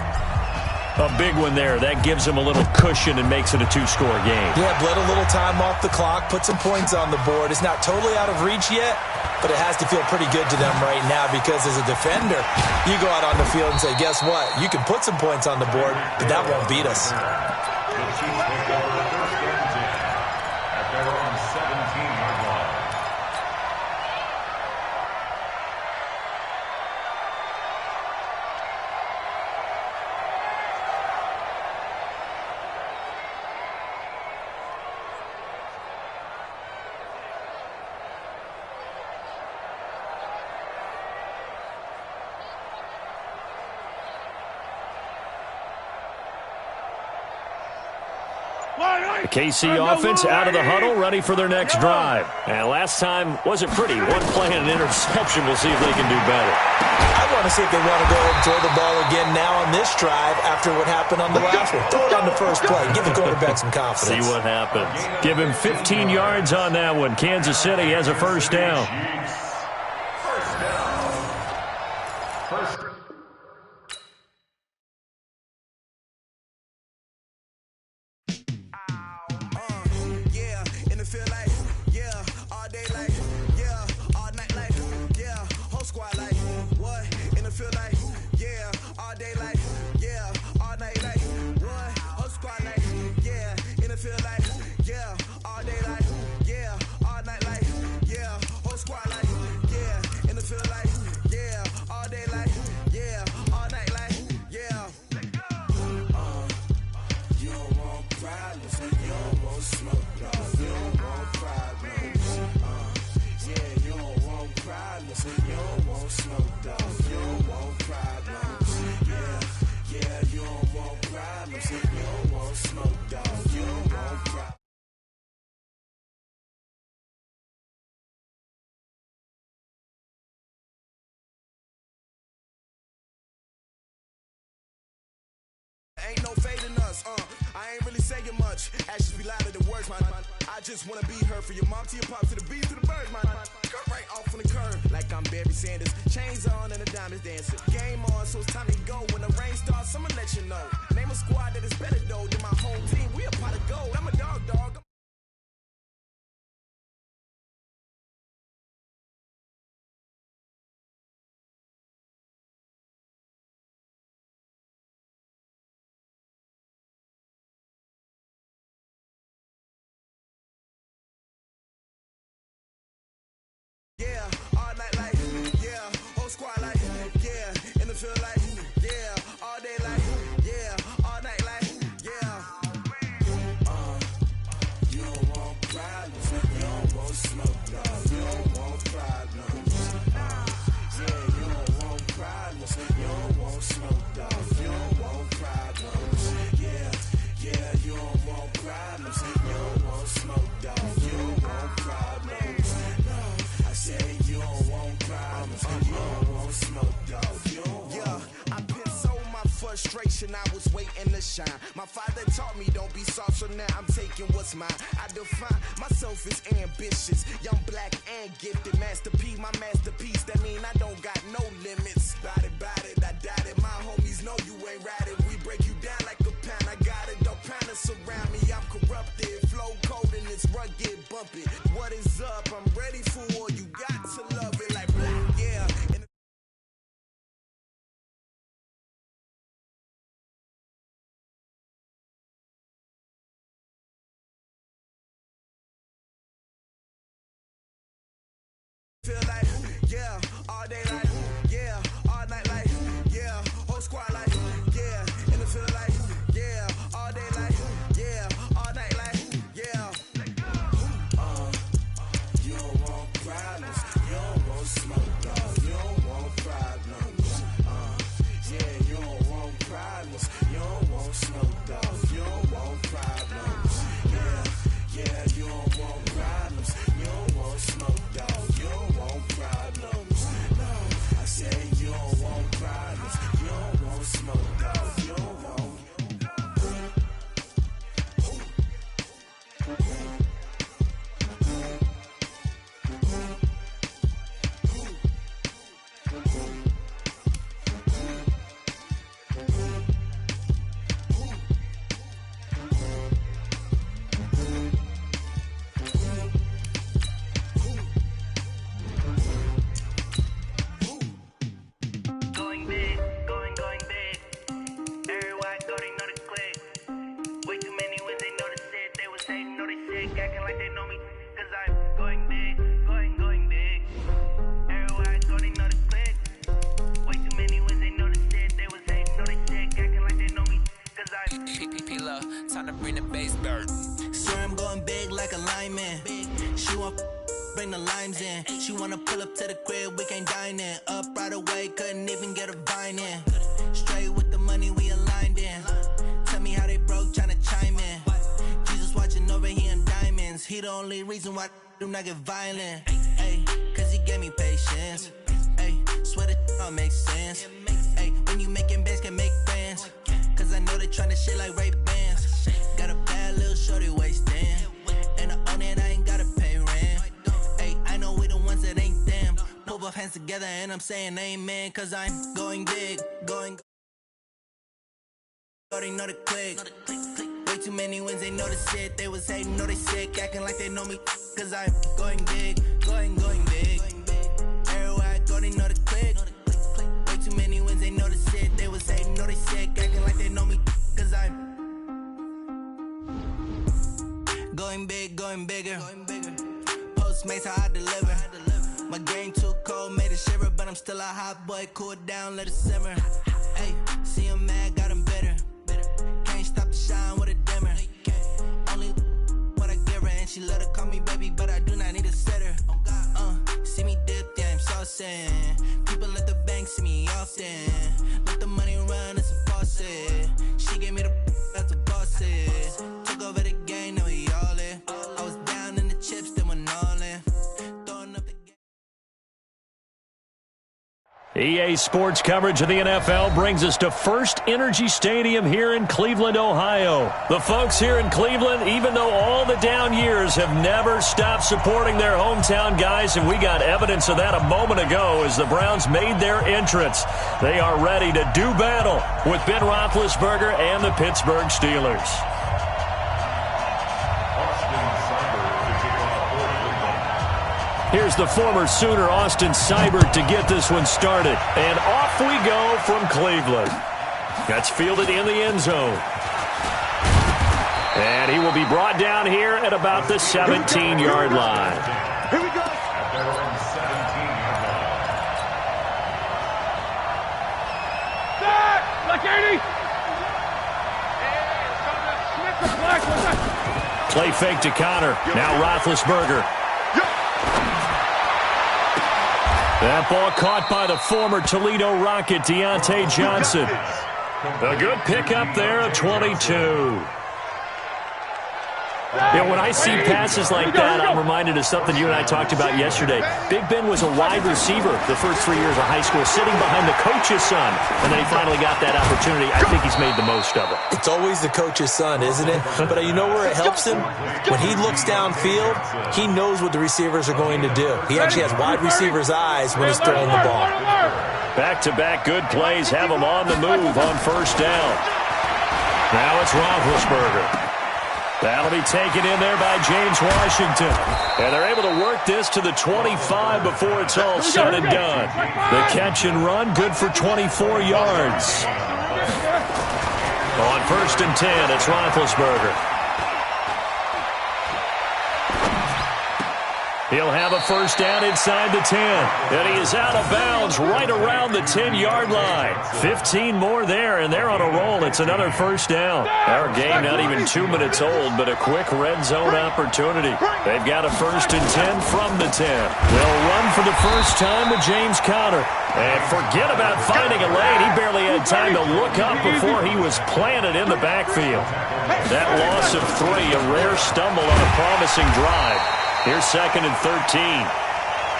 A big one there. That gives him a little cushion and makes it a 2-score game. Yeah, bled a little time off the clock, put some points on the board. It's not totally out of reach yet, but it has to feel pretty good to them right now because as a defender, you go out on the field and say, guess what? You can put some points on the board, but that won't beat us. The Chiefs take over first and 10 at their own 17-yard line. The KC offense out of the huddle, ready for their next drive. And last time wasn't pretty. One play and an interception. We'll see if they can do better. I want to see if they want to go ahead and throw the ball again now on this drive after what happened on the last one. Throw it on the first play. Give the quarterback some confidence. See what happens. Give him 15 yards on that one. Kansas City has a first down. First down. First. Ain't no fading us, I ain't really saying much. Actions be louder than words, man. I just wanna be heard. For your mom to your pop to the beat to the bird, man. Cut right off on the curb, like I'm Barry Sanders. Chains on and the diamonds dancing. Game on, so it's time to go. When the rain starts, I'ma let you know. Name a squad that is better though than my home team. We a pot of gold. I'm a dog. Yeah, all night like, yeah, whole squad like, yeah, in the field like, yeah, all day like, yeah, all night like, yeah. You don't want problems, you don't want smoke, no, you don't want problems. Yeah, you don't want problems, you don't want smoke, dog, you don't want problems. Yeah, you don't want problems, you don't want smoke, dog, you don't want problems. I say you don't want problems, you don't want smoke, dog. You don't want. Yeah, I been so my frustration, I was waiting to shine. My father taught me don't be soft, so now I'm taking what's mine. I define myself as ambitious, young, black, and gifted. Master P, my masterpiece. That mean I don't got no limits. Bout it, I doubt it. My homies know you ain't ratted. We break you down like a pound. I got it, don't pound us around me. I'm corrupted, flow cold and it's rugged, bumpy. What is up? I'm ready for all you got to love it like black, yeah. And feel like, yeah, all day like, yeah, Time to bring the bass bird. Swear I'm going big like a lineman. She want bring the limes in. She wanna pull up to the crib, we can't dine in. Up right away, couldn't even get a vine in. Straight with the money we aligned in. Tell me how they broke, tryna chime in. Jesus watching over here in diamonds. He the only reason why I do not get violent. Ay, cause he gave me patience. Ay, swear that all makes sense. Ay, when you making bands can make friends. Cause I know they tryna shit like Ray Bans. Got a bad little shorty wasting. And I own it, I ain't gotta pay rent. Ay, I know we the ones that ain't them. Pull both hands together and I'm saying amen. Cause I'm going big, going. They know the click. Way too many wins, they know the shit. They was hating, know they sick, acting like they know me. Cause I'm going big, going big. Everywhere I go, they know the click. Way too many wins, they know the shit. They was hating, know they sick, acting like they know me. Cause I'm going big, going bigger. Postmates, how I deliver. My game too cold, made it shiver. But I'm still a hot boy, cool it down, let it simmer. Hey, see him mad, got him bitter. Can't stop the shine with a dimmer. Only what I give her, and she let her call me baby, but I do not need a sitter. See me dip, yeah, I'm saucing. People at the bank see me often. Let the money run, it's a faucet. She gave me the that's a boss is. Took over the game, now we all in. I was down in the chips, then went all in. Throwing up the EA Sports coverage of the NFL brings us to First Energy Stadium here in Cleveland, Ohio. The folks here in Cleveland, even though all the down years, have never stopped supporting their hometown guys, and we got evidence of that a moment ago as the Browns made their entrance. They are ready to do battle with Ben Roethlisberger and the Pittsburgh Steelers. Here's the former Sooner, Austin Seibert, to get this one started. And off we go from Cleveland. That's fielded in the end zone. And he will be brought down here at about the 17-yard line. Here we go. At their own 17-yard line. Black 80. Play fake to Connor. Now Roethlisberger. That ball caught by the former Toledo Rocket, Deontay Johnson. A good pickup there of 22. You know, when I see passes like that, I'm reminded of something you and I talked about yesterday. Big Ben was a wide receiver the first 3 years of high school, sitting behind the coach's son. And then he finally got that opportunity. I think he's made the most of it. It's always the coach's son, isn't it? But you know where it helps him? When he looks downfield, he knows what the receivers are going to do. He actually has wide receivers' eyes when he's throwing the ball. Back-to-back good plays have him on the move on first down. Now it's Roethlisberger. That'll be taken in there by James Washington. And they're able to work this to the 25 before it's all said and done. The catch and run, good for 24 yards. On first and 10, it's Roethlisberger. He'll have a first down inside the 10. And he is out of bounds right around the 10-yard line. 15 more there, and they're on a roll. It's another first down. Our game not even 2 minutes old, but a quick red zone opportunity. They've got a first and 10 from the 10. They'll run for the first time with James Conner. And forget about finding a lane. He barely had time to look up before he was planted in the backfield. That loss of 3, a rare stumble on a promising drive. Here's second and 13.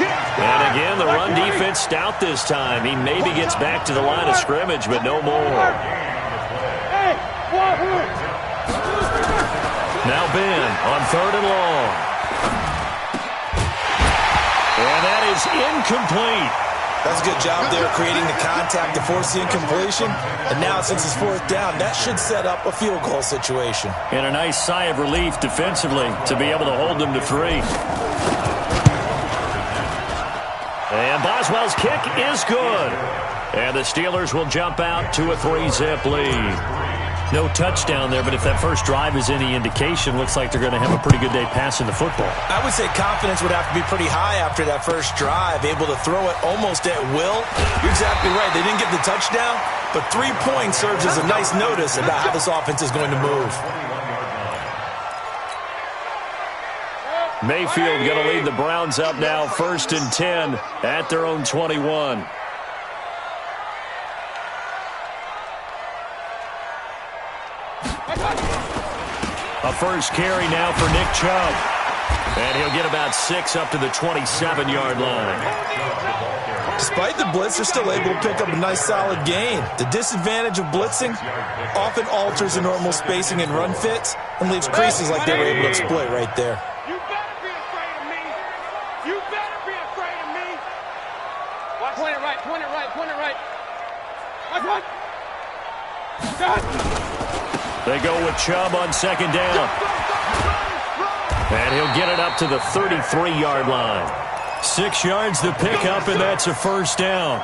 And again, the run defense stout this time. He maybe gets back to the line of scrimmage, but no more. Now Ben on 3rd and long. And that is incomplete. That's a good job there creating the contact to force the incompletion. And now since it's 4th down, that should set up a field goal situation. And a nice sigh of relief defensively to be able to hold them to 3. And Boswell's kick is good. And the Steelers will jump out to a 3-zip lead. No touchdown there, but if that first drive is any indication, looks like they're going to have a pretty good day passing the football. I would say confidence would have to be pretty high after that first drive, able to throw it almost at will. You're exactly right. They didn't get the touchdown, but 3 points serves as a nice notice about how this offense is going to move. Mayfield going to lead the Browns up now, 1st and 10 at their own 21. A first carry now for Nick Chubb. And he'll get about 6 up to the 27-yard line. Despite the blitz, they're still able to pick up a nice solid gain. The disadvantage of blitzing often alters the normal spacing and run fits and leaves creases like they were able to exploit right there. You better be afraid of me. You better be afraid of me. Watch. Point it right, point it right, point it right. Watch. They go with Chubb on 2nd down. And he'll get it up to the 33-yard line. 6 yards to pick up, and that's a 1st down.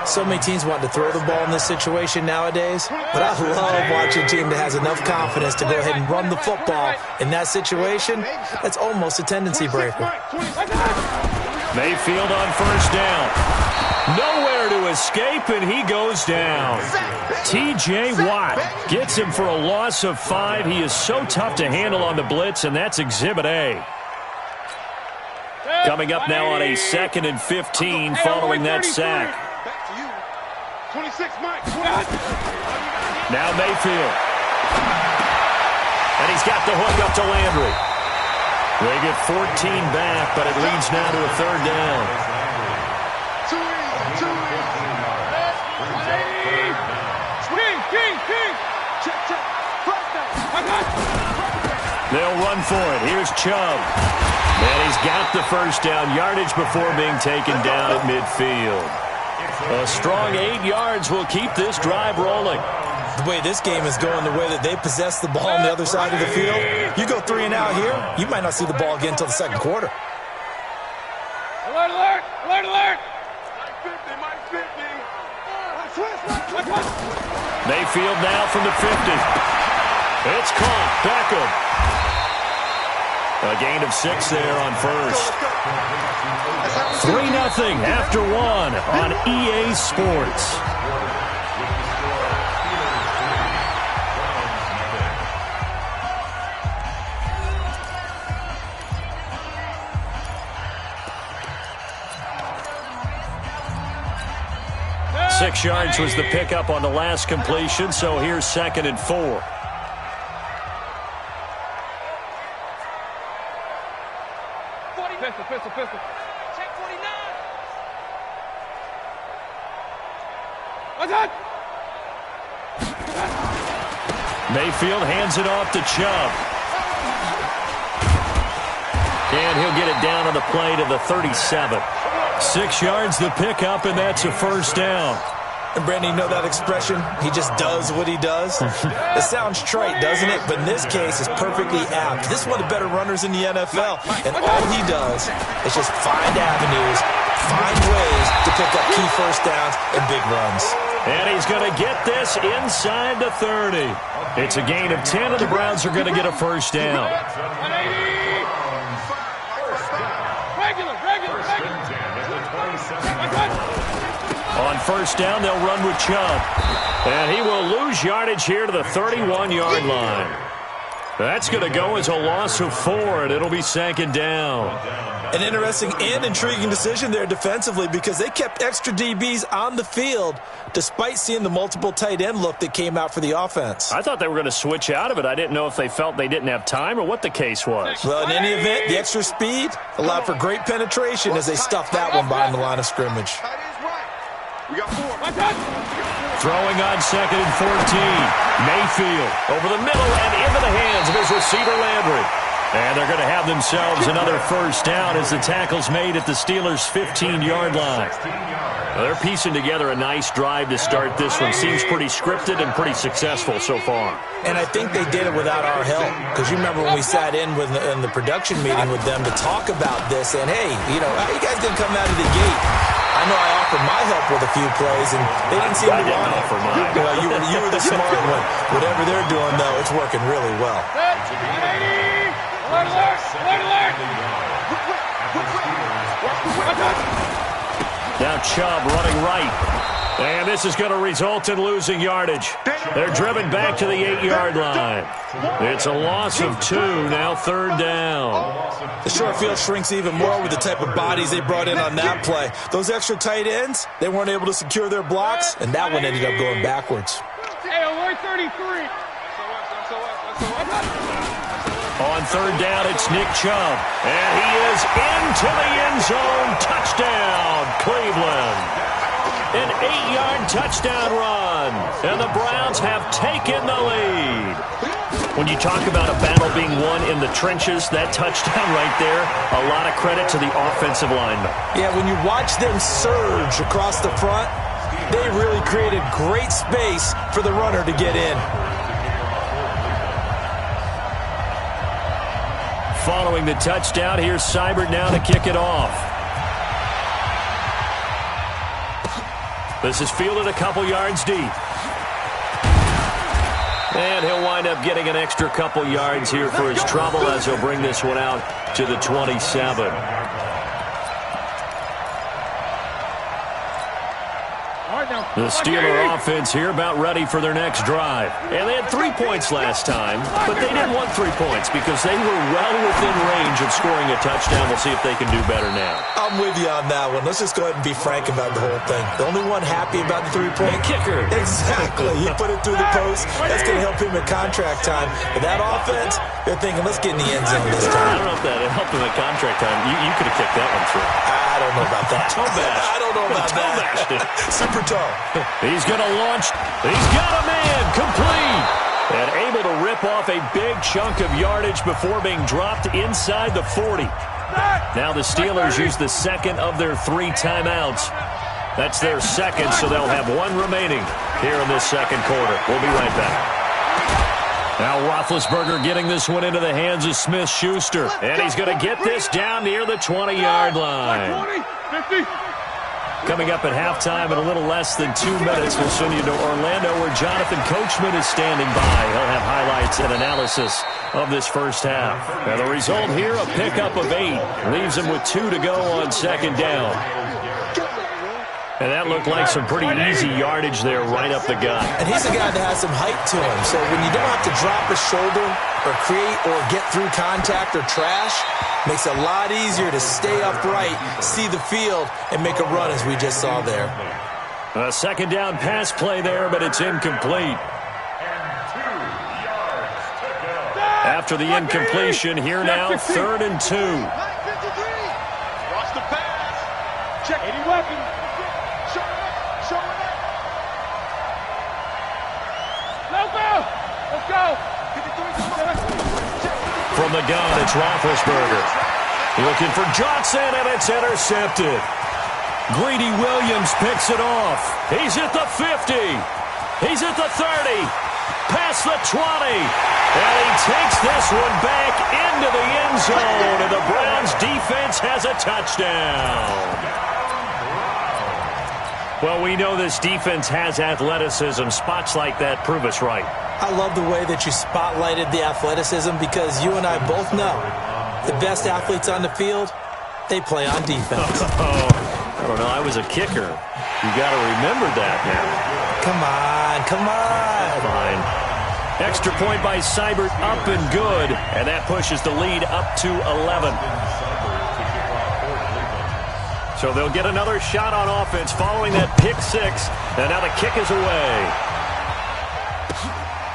So many teams want to throw the ball in this situation nowadays, but I love watching a team that has enough confidence to go ahead and run the football. In that situation, that's almost a tendency breaker. Mayfield on 1st down. Nowhere to escape, and he goes down. T.J. Watt gets him for a loss of 5. He is so tough to handle on the blitz, and that's Exhibit A. Coming up now on a 2nd and 15 following that sack. Back to you. 26, Mike. Now Mayfield. And he's got the hook up to Landry. They get 14 back, but it leads now to a 3rd down. They'll run for it. Here's Chubb. And he's got the 1st down yardage before being taken down at midfield. A strong 8 yards will keep this drive rolling. The way this game is going, the way that they possess the ball on the other side of the field, you go 3 and out here, you might not see the ball again until the 2nd quarter. Alert, alert, alert, alert. Mike 50. Mayfield now from the 50. It's caught. Beckham. A gain of 6 there on 1st. 3-0 after 1 on EA Sports. Six yards was the pickup on the last completion, so here's 2nd and 4. Pistol. Check 49. What's that? Mayfield hands it off to Chubb. And he'll get it down on the play to the 37. 6 yards the pickup, and that's a 1st down. And Brandon, you know that expression? He just does what he does. It sounds trite, doesn't it? But in this case, it's perfectly apt. This is one of the better runners in the NFL. And all he does is just find avenues, find ways to pick up key 1st downs and big runs. And he's going to get this inside the 30. It's a gain of 10, and the Browns are going to get a 1st down. Regular. On 1st down, they'll run with Chubb. And he will lose yardage here to the 31-yard line. That's going to go as a loss of 4, and it'll be 2nd down. An interesting and intriguing decision there defensively because they kept extra DBs on the field despite seeing the multiple tight end look that came out for the offense. I thought they were going to switch out of it. I didn't know if they felt they didn't have time or what the case was. Well, in any event, the extra speed allowed for great penetration as they stuffed that one behind the line of scrimmage. We got 4. Throwing on 2nd and 14. Mayfield over the middle and into the hands of his receiver Landry. And they're going to have themselves another first down as the tackle's made at the Steelers' 15-yard line. Well, they're piecing together a nice drive to start this one. Seems pretty scripted and pretty successful so far. And I think they did it without our help. Because you remember when we sat in the production meeting with them to talk about this. And, hey, how you guys going to come out of the gate? I know I offered my help with a few plays, and they didn't seem to want it. Offer mine. Well, you were the smart one. Whatever they're doing, though, it's working really well. Now Chubb running right. And this is going to result in losing yardage. They're driven back to the 8-yard line. It's a loss of 2, now 3rd down. The short field shrinks even more with the type of bodies they brought in on that play. Those extra tight ends, they weren't able to secure their blocks, and that one ended up going backwards. Hey, 133. On 3rd down, it's Nick Chubb. And he is into the end zone. Touchdown, Cleveland. An 8-yard touchdown run. And the Browns have taken the lead. When you talk about a battle being won in the trenches, that touchdown right there, a lot of credit to the offensive linemen. Yeah, when you watch them surge across the front, they really created great space for the runner to get in. Following the touchdown, here's Seibert now to kick it off. This is fielded a couple yards deep. And he'll wind up getting an extra couple yards here for his trouble as he'll bring this one out to the 27. The Steeler offense here about ready for their next drive. And they had 3 points last time, but they didn't want 3 points because they were well within range of scoring a touchdown. We'll see if they can do better now. I'm with you on that one. Let's just go ahead and be frank about the whole thing. The only one happy about the 3-point kicker. Exactly. He put it through the post. That's going to help him at contract time. But that offense, they're thinking, let's get in the end zone this time. I don't know if that helped him at contract time. You could have kicked that one through. I don't know about that. Toe bash. I don't know about that. Super tall. He's going to launch. He's got a man. Complete. And able to rip off a big chunk of yardage before being dropped inside the 40. Now the Steelers use the second of their 3 timeouts. That's their second, so they'll have 1 remaining here in this second quarter. We'll be right back. Now Roethlisberger getting this one into the hands of Smith-Schuster. And he's going to get this down near the 20-yard line. 50. Coming up at halftime in a little less than 2 minutes, we'll send you to Orlando where Jonathan Coachman is standing by. He'll have highlights and analysis of this first half. And the result here, a pickup of 8. Leaves him with 2 to go on 2nd down. And that looked like some pretty easy yardage there right up the gut. And he's a guy that has some height to him. So when you don't have to drop a shoulder or create or get through contact or trash, makes it a lot easier to stay upright, see the field, and make a run as we just saw there. A 2nd down pass play there, but it's incomplete. After the incompletion, here now, 3rd and 2. Cross the pass. Check 80 weapons. Show it up. Let's go. From the gun, it's Roethlisberger. Looking for Johnson, and it's intercepted. Greedy Williams picks it off. He's at the 50. He's at the 30. Past the 20. And he takes this one back into the end zone, and the Browns defense has a touchdown. Well, we know this defense has athleticism. Spots like that prove us right. I love the way that you spotlighted the athleticism because you and I both know the best athletes on the field, they play on defense. I don't know. I was a kicker. You got to remember that now. Come on. Fine. Extra point by Seibert, up and good. And that pushes the lead up to 11. So they'll get another shot on offense following that pick 6. And now the kick is away.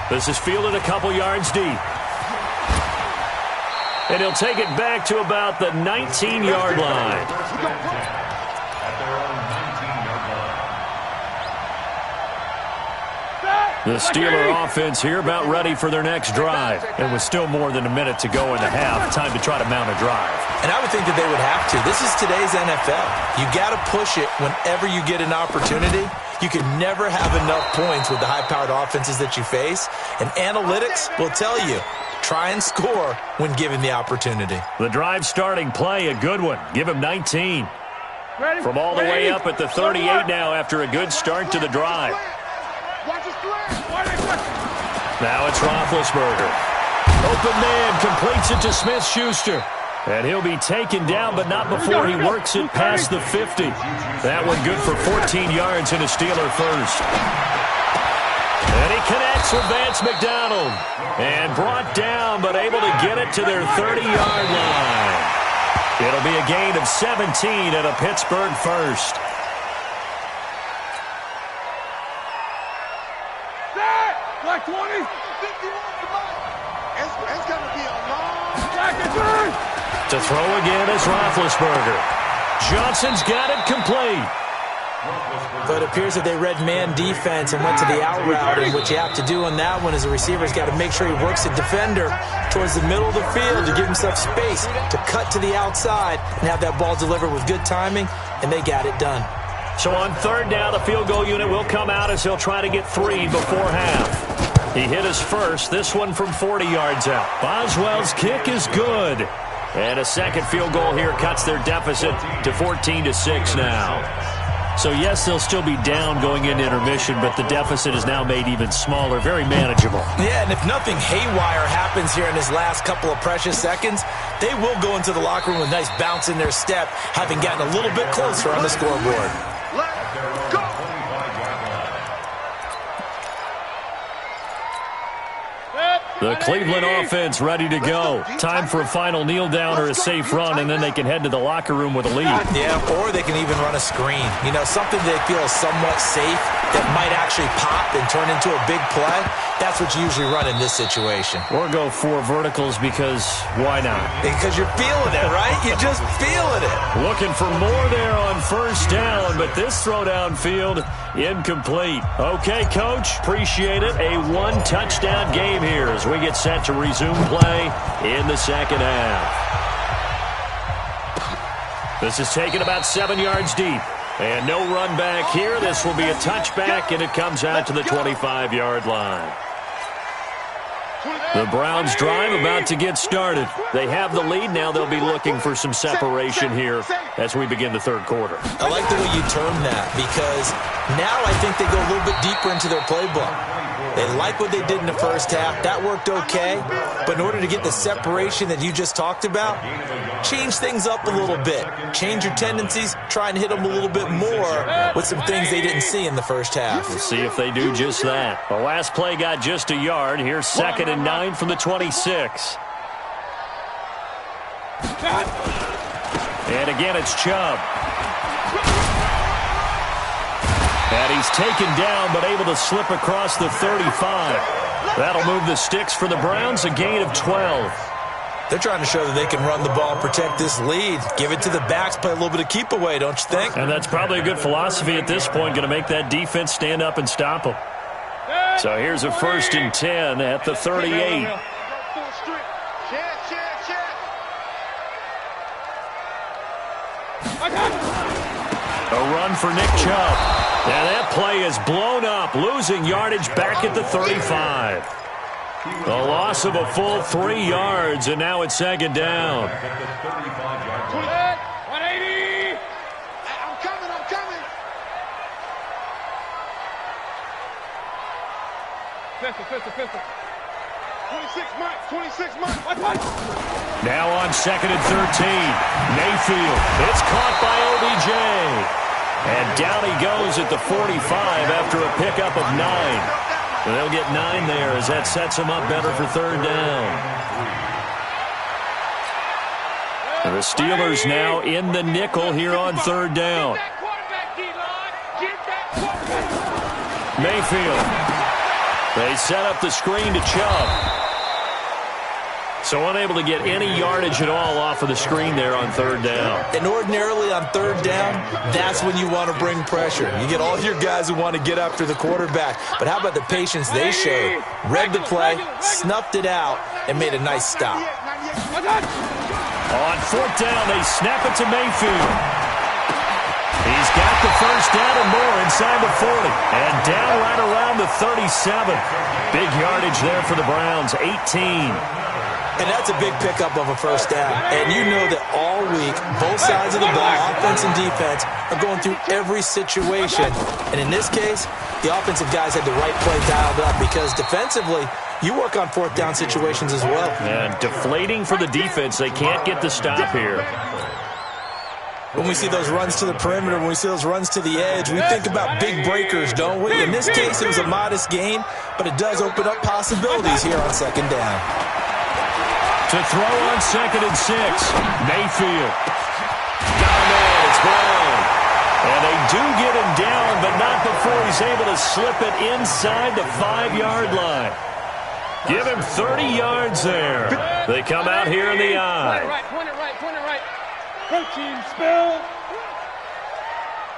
This is fielded a couple yards deep. And he'll take it back to about the 19-yard line. The Steeler offense here about ready for their next drive. And with still more than a minute to go in the half, time to try to mount a drive. And I would think that they would have to. This is today's NFL. You got to push it whenever you get an opportunity. You can never have enough points with the high-powered offenses that you face. And analytics will tell you, try and score when given the opportunity. The drive starting play, a good one. Give him 19. From all the way up at the 38 now after a good start to the drive. Now it's Roethlisberger. Open man, completes it to Smith-Schuster. And he'll be taken down, but not before he works it past the 50. That one good for 14 yards and a Steeler first. And he connects with Vance McDonald. And brought down, but able to get it to their 30-yard line. It'll be a gain of 17 and a Pittsburgh first. Black 20. 51. It's going to be a long. To throw again is Roethlisberger. Johnson's got it complete. But it appears that they read man defense and went to the out route. And what you have to do on that one is a receiver's got to make sure he works the defender towards the middle of the field to give himself space to cut to the outside and have that ball delivered with good timing, and they got it done. So on third down, the field goal unit will come out as he'll try to get 3 before half. He hit his first, this one from 40 yards out. Boswell's kick is good. And a second field goal here cuts their deficit to 14-6 now. So, yes, they'll still be down going into intermission, but the deficit is now made even smaller, very manageable. Yeah, and if nothing haywire happens here in his last couple of precious seconds, they will go into the locker room with a nice bounce in their step, having gotten a little bit closer on the scoreboard. Let's go. The Cleveland offense ready to go. Time for a final kneel down or a safe run, and then they can head to the locker room with a lead. Yeah, or they can even run a screen. You know, something they feel is somewhat safe that might actually pop and turn into a big play. That's what you usually run in this situation. Or go 4 verticals because why not? Because you're feeling it, right? You're just feeling it. Looking for more there on first down, but this throw downfield incomplete. Okay, Coach, appreciate it. A 1-touchdown game here as we get set to resume play in the second half. This is taken about 7 yards deep. And no run back here. This will be a touchback, and it comes out to the 25-yard line. The Browns drive about to get started. They have the lead. Now they'll be looking for some separation here as we begin the third quarter. I like the way you term that because now I think they go a little bit deeper into their playbook. They like what they did in the first half. That worked okay. But in order to get the separation that you just talked about, change things up a little bit. Change your tendencies. Try and hit them a little bit more with some things they didn't see in the first half. We'll see if they do just that. The last play got just a yard. Here's 2nd and 9 from the 26. And again, it's Chubb. And he's taken down, but able to slip across the 35. That'll move the sticks for the Browns, a gain of 12. They're trying to show that they can run the ball and protect this lead. Give it to the backs, play a little bit of keep away, don't you think? And that's probably a good philosophy at this point, going to make that defense stand up and stop them. So here's a 1st and 10 at the 38. A run for Nick Chubb. And that play is blown up, losing yardage back at the 35. A loss of a full 3 yards, and now it's 2nd down. 180. I'm coming. 26 months. Now on 2nd and 13. Mayfield. It's caught by OBJ. And down he goes at the 45 after a pickup of 9. And they'll get 9 there as that sets him up better for 3rd down. And the Steelers now in the nickel here on 3rd down. Mayfield. They set up the screen to Chubb. So unable to get any yardage at all off of the screen there on third down. And ordinarily on third down, that's when you want to bring pressure. You get all your guys who want to get after the quarterback. But how about the patience they showed? Read the play, snuffed it out, and made a nice stop. On fourth down, they snap it to Mayfield. He's got the first down and more inside the 40. And down right around the 37. Big yardage there for the Browns, 18. And that's a big pickup of a first down. And you know that all week, both sides of the ball, offense and defense, are going through every situation. And in this case, the offensive guys had the right play dialed up because defensively, you work on fourth down situations as well. And deflating for the defense. They can't get the stop here. When we see those runs to the perimeter, when we see those runs to the edge, we think about big breakers, don't we? In this case, it was a modest gain, but it does open up possibilities here on second down. To throw on 2nd and 6. Mayfield. Got a man. It's Brown. And they do get him down, but not before he's able to slip it inside the 5-yard line. Give him 30 yards there. They come out here in the eye. Point it right. Protein spill.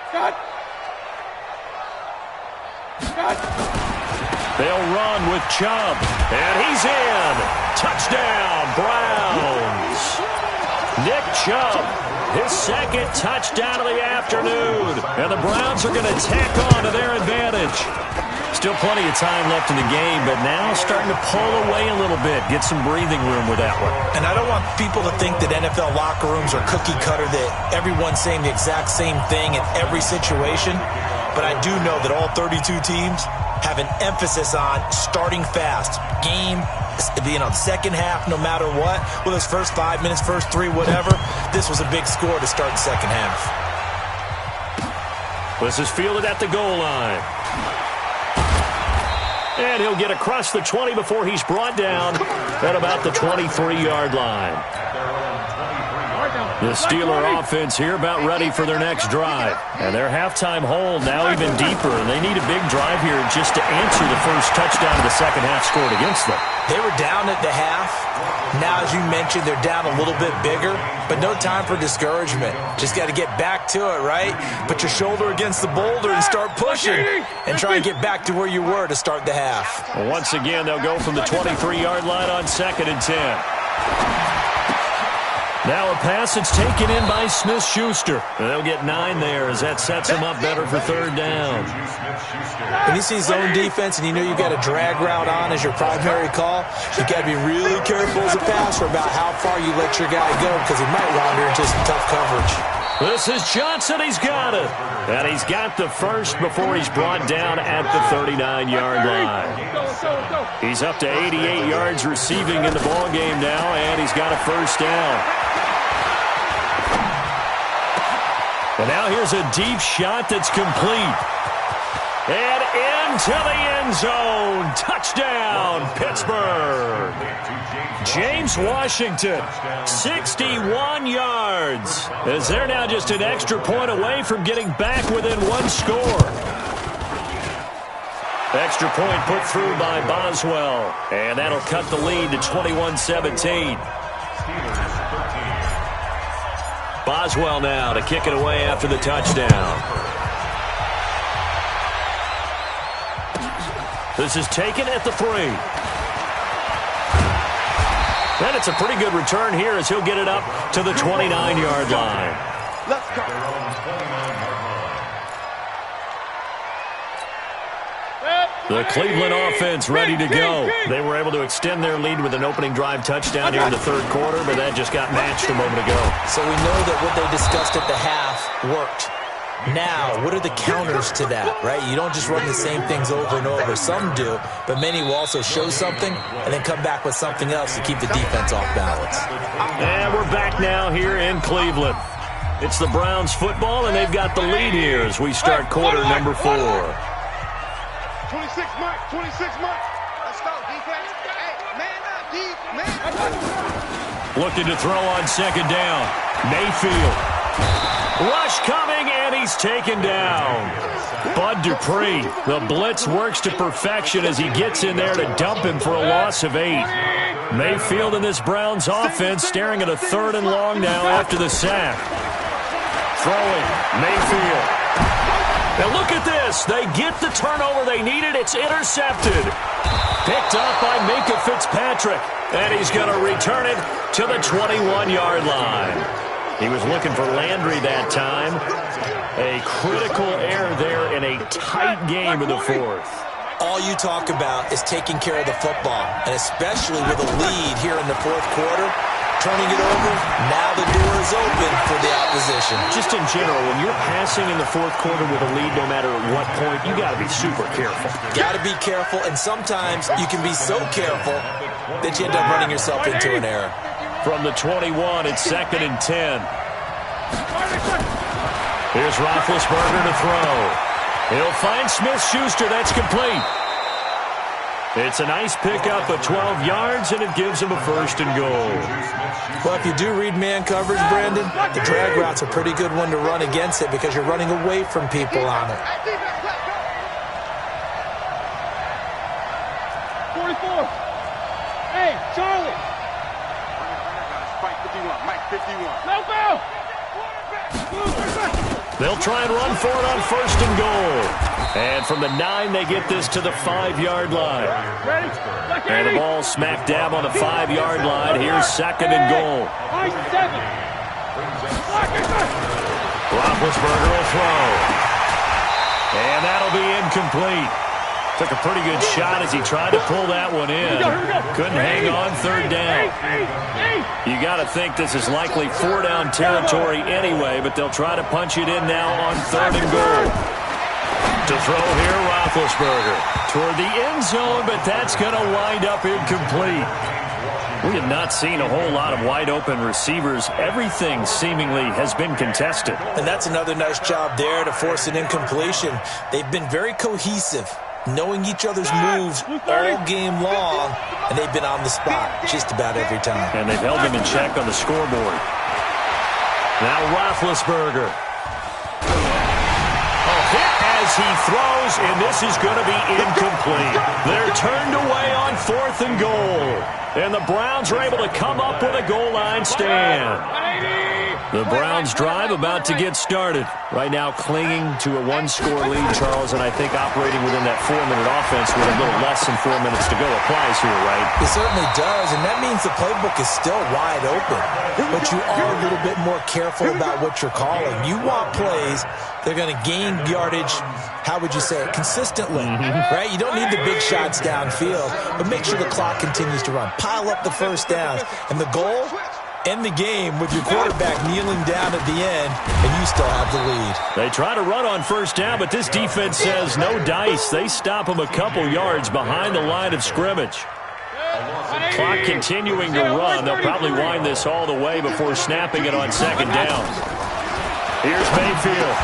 Cut. They'll run with Chubb. And he's in. Touchdown, Browns. Nick Chubb, his second touchdown of the afternoon. And the Browns are going to tack on to their advantage. Still plenty of time left in the game, but now starting to pull away a little bit. Get some breathing room with that one. And I don't want people to think that NFL locker rooms are cookie cutter, that everyone's saying the exact same thing in every situation. But I do know that all 32 teams have an emphasis on starting fast. Game, the second half, no matter what. Well, those first 5 minutes, first 3, whatever. This was a big score to start the second half. This is fielded at the goal line. And he'll get across the 20 before he's brought down at about the 23-yard line. The Steeler offense here about ready for their next drive. And their halftime hold now even deeper. And they need a big drive here just to answer the first touchdown of the second half scored against them. They were down at the half. Now, as you mentioned, they're down a little bit bigger. But no time for discouragement. Just got to get back to it, right? Put your shoulder against the boulder and start pushing. And try and get back to where you were to start the half. Well, once again, they'll go from the 23-yard line on 2nd and 10. Now a pass that's taken in by Smith-Schuster. They'll get 9 there as that sets him up better for third down. When you see zone defense and you know you've got a drag route on as your primary call, you've got to be really careful as a passer about how far you let your guy go because he might wander into some tough coverage. This is Johnson. He's got it. And he's got the first before he's brought down at the 39-yard line. He's up to 88 yards receiving in the ballgame now, and he's got a first down. And now here's a deep shot that's complete. And into the end zone. Touchdown, Pittsburgh. James Washington, 61 yards. As they're now just an extra point away from getting back within one score. Extra point put through by Boswell. And that'll cut the lead to 21-17. Boswell now to kick it away after the touchdown. This is taken at the 3. And it's a pretty good return here as he'll get it up to the 29-yard line. Let's go. The Cleveland offense ready to go. They were able to extend their lead with an opening drive touchdown here in the third quarter, but that just got matched a moment ago. So we know that what they discussed at the half worked. Now, what are the counters to that, right? You don't just run the same things over and over. Some do, but many will also show something and then come back with something else to keep the defense off balance. And we're back now here in Cleveland. It's the Browns football, and they've got the lead here as we start quarter number 4. 26 Mike. Let's go, defense. Hey, man up, man. Looking to throw on second down. Mayfield. Rush coming, and he's taken down. Bud Dupree. The blitz works to perfection as he gets in there to dump him for a loss of 8. Mayfield in this Browns offense staring at a 3rd and long now after the sack. Throwing, Mayfield. Now look at this. They get the turnover they needed. It's intercepted. Picked up by Minka Fitzpatrick. And he's going to return it to the 21-yard line. He was looking for Landry that time. A critical error there in a tight game in the 4th. All you talk about is taking care of the football, and especially with a lead here in the 4th quarter, turning it over, now the door is open for the opposition. Just in general, when you're passing in the 4th quarter with a lead, no matter what point, you got to be super careful. Got to be careful, and sometimes you can be so careful that you end up running yourself into an error. From the 21, it's 2nd and 10. Here's Roethlisberger to throw. He'll find Smith-Schuster. That's complete. It's a nice pickup of 12 yards, and it gives him a 1st and goal. Well, if you do read man coverage, Brandon, the drag route's a pretty good one to run against it because you're running away from people on it. 44. Hey, Charlie. Mike 51. Mike 51. No foul. They'll try and run for it on 1st and goal. And from the 9, they get this to the 5-yard line. And the ball smack dab on the 5-yard line. Here's 2nd and goal. Roethlisberger will throw. And that'll be incomplete. Took a pretty good shot as he tried to pull that one in. Couldn't hang on 3rd down. You got to think this is likely 4-down territory anyway, but they'll try to punch it in now on 3rd and goal. To throw here, Roethlisberger. Toward the end zone, but that's going to wind up incomplete. We have not seen a whole lot of wide-open receivers. Everything seemingly has been contested. And that's another nice job there to force an incompletion. They've been very cohesive, knowing each other's moves all game long, and they've been on the spot just about every time. And they've held them in check on the scoreboard. Now Roethlisberger. A hit as he throws, and this is going to be incomplete. They're turned away on 4th and goal. And the Browns are able to come up with a goal line stand. The Browns drive about to get started. Right now clinging to a 1-score lead, Charles, and I think operating within that 4-minute offense with a little less than 4 minutes to go applies here, right? It certainly does, and that means the playbook is still wide open. But you are a little bit more careful about what you're calling. You want plays that are going to gain yardage, how would you say it, consistently, right? You don't need the big shots downfield, but make sure the clock continues to run. Pile up the 1st downs, and the goal, end the game with your quarterback kneeling down at the end, and you still have the lead. They try to run on 1st down, but this defense says no dice. They stop them a couple yards behind the line of scrimmage. Clock continuing to run. They'll probably wind this all the way before snapping it on 2nd down. Here's Mayfield.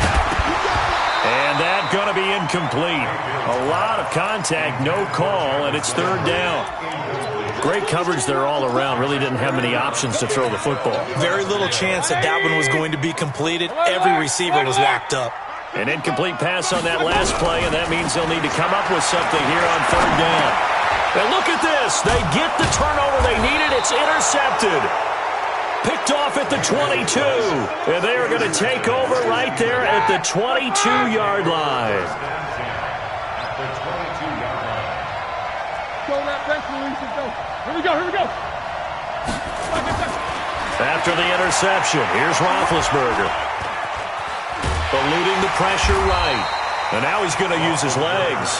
And that's going to be incomplete. A lot of contact, no call, and it's 3rd down. Great coverage there all around. Really didn't have many options to throw the football. Very little chance that that one was going to be completed. Every receiver was locked up. An incomplete pass on that last play, and that means they'll need to come up with something here on 3rd down. And look at this. They get the turnover they needed. It's intercepted. Picked off at the 22. And they are going to take over right there at the 22-yard line. Go that bench release and go. Here we go, here we go. After the interception, here's Roethlisberger. Eluding the pressure right. And now he's going to use his legs.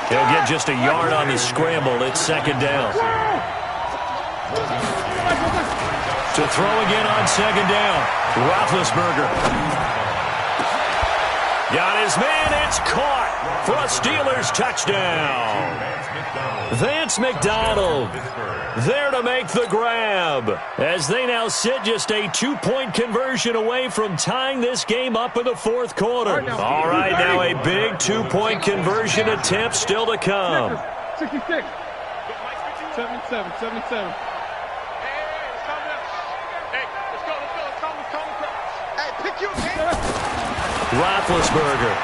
He'll get just a yard on the scramble. It's 2nd down. To throw again on 2nd down. Roethlisberger. Got his man. It's caught for a Steelers touchdown. Vance McDonald there to make the grab as they now sit just a 2-point conversion away from tying this game up in the 4th quarter. All right, now a big 2-point conversion attempt still to come. 66. 77. Roethlisberger.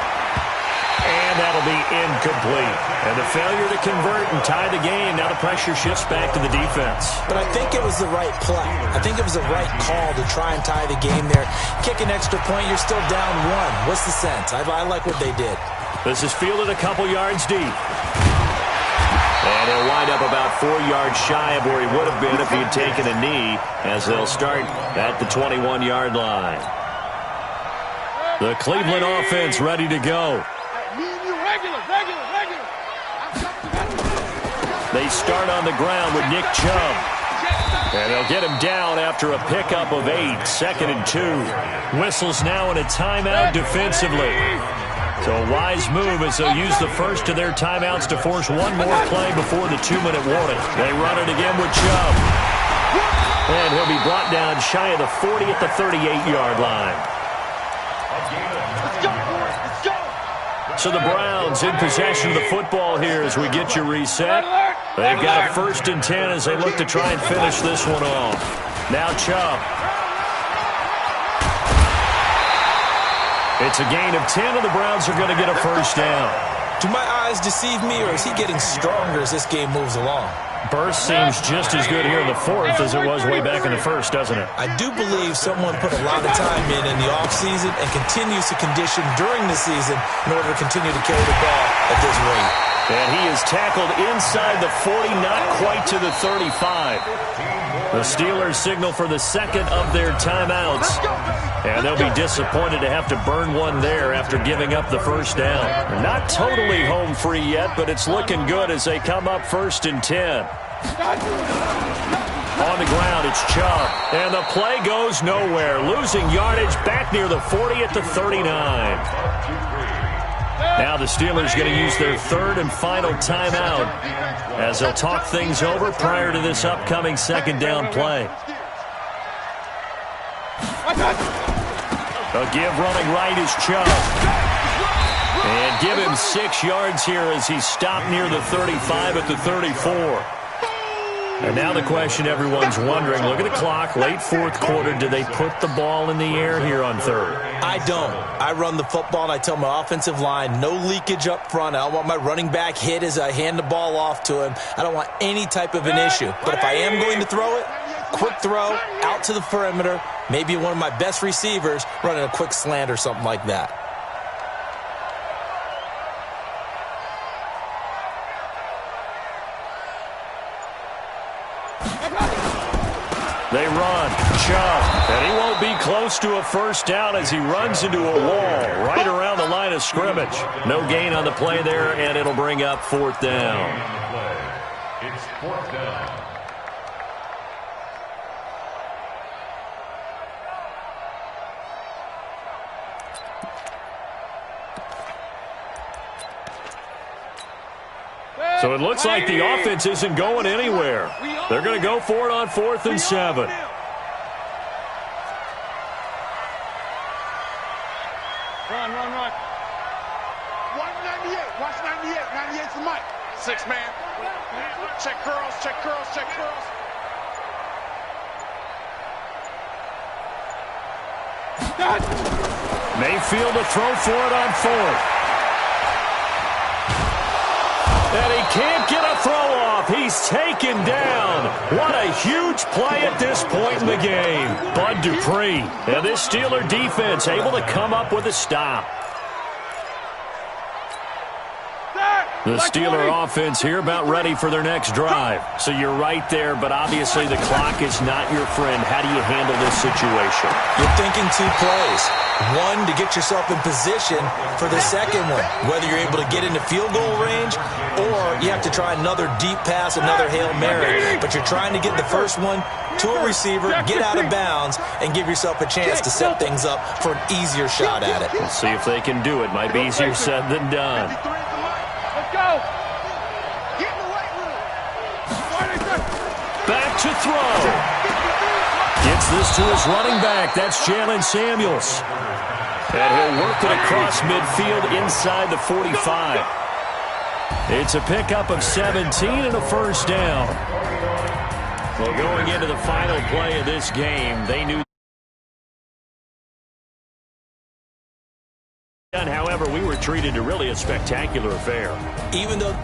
And And that'll be incomplete. And the failure to convert and tie the game. Now the pressure shifts back to the defense. But I think it was the right play. I think it was the right call to try and tie the game there. Kick an extra point, you're still down one. What's the sense? I like what they did. This is fielded a couple yards deep. And he'll wind up about 4 yards shy of where he would have been if he had taken a knee, as they'll start at the 21-yard line. The Cleveland offense ready to go. They start on the ground with Nick Chubb. And they'll get him down after a pickup of 8, 2nd and 2. Whistles now in a timeout defensively. So a wise move as they'll use the first of their timeouts to force one more play before the 2-minute warning. They run it again with Chubb. And he'll be brought down shy of the 40 at the 38-yard line. So the Browns in possession of the football here as we get you reset. They've got a 1st and 10 as they look to try and finish this one off. Now Chubb. It's a gain of 10, and the Browns are going to get a 1st down. Do my eyes deceive me, or is he getting stronger as this game moves along? Burst seems just as good here in the 4th as it was way back in the 1st, doesn't it? I do believe someone put a lot of time in the offseason and continues to condition during the season in order to continue to carry the ball at this rate. And he is tackled inside the 40, not quite to the 35. The Steelers signal for the 2nd of their timeouts. And they'll be disappointed to have to burn one there after giving up the 1st down. They're not totally home free yet, but it's looking good as they come up 1st and 10. On the ground, it's Chubb. And the play goes nowhere. Losing yardage back near the 40 at the 39. Now the Steelers going to use their 3rd and final timeout as they'll talk things over prior to this upcoming 2nd down play. A give running right is Chubb. And give him 6 yards here as he's stopped near the 35 at the 34. And now the question everyone's wondering, look at the clock, late 4th quarter, do they put the ball in the air here on 3rd? I don't. I run the football and I tell my offensive line, no leakage up front. I don't want my running back hit as I hand the ball off to him. I don't want any type of an issue. But if I am going to throw it, quick throw, out to the perimeter, maybe one of my best receivers running a quick slant or something like that. They run, Chubb, and he won't be close to a 1st down as he runs into a wall right around the line of scrimmage. No gain on the play there, and it'll bring up 4th down. It's 4th down. So it looks like the offense isn't going anywhere. They're going to go for it on 4th and 7. Run. Watch 98. Watch 98. 98's the mic. 6 man. Check curls, check curls, check curls. Mayfield to throw for it on 4th. And he can't get a throw off. He's taken down. What a huge play at this point in the game. Bud Dupree. And this Steeler defense able to come up with a stop. The Steeler offense here about ready for their next drive. So you're right there, but obviously the clock is not your friend. How do you handle this situation? You're thinking 2 plays. One, to get yourself in position for the second one, whether you're able to get into field goal range or you have to try another deep pass, another Hail Mary. But you're trying to get the first one to a receiver, get out of bounds, and give yourself a chance to set things up for an easier shot at it. We'll see if they can do it. Might be easier said than done. Back to throw. Gets this to his running back. That's Jalen Samuels. And he'll work it across midfield inside the 45. It's a pickup of 17 and a 1st down. Well, going into the final play of this game, they knew However, we were treated to really a spectacular affair. Even though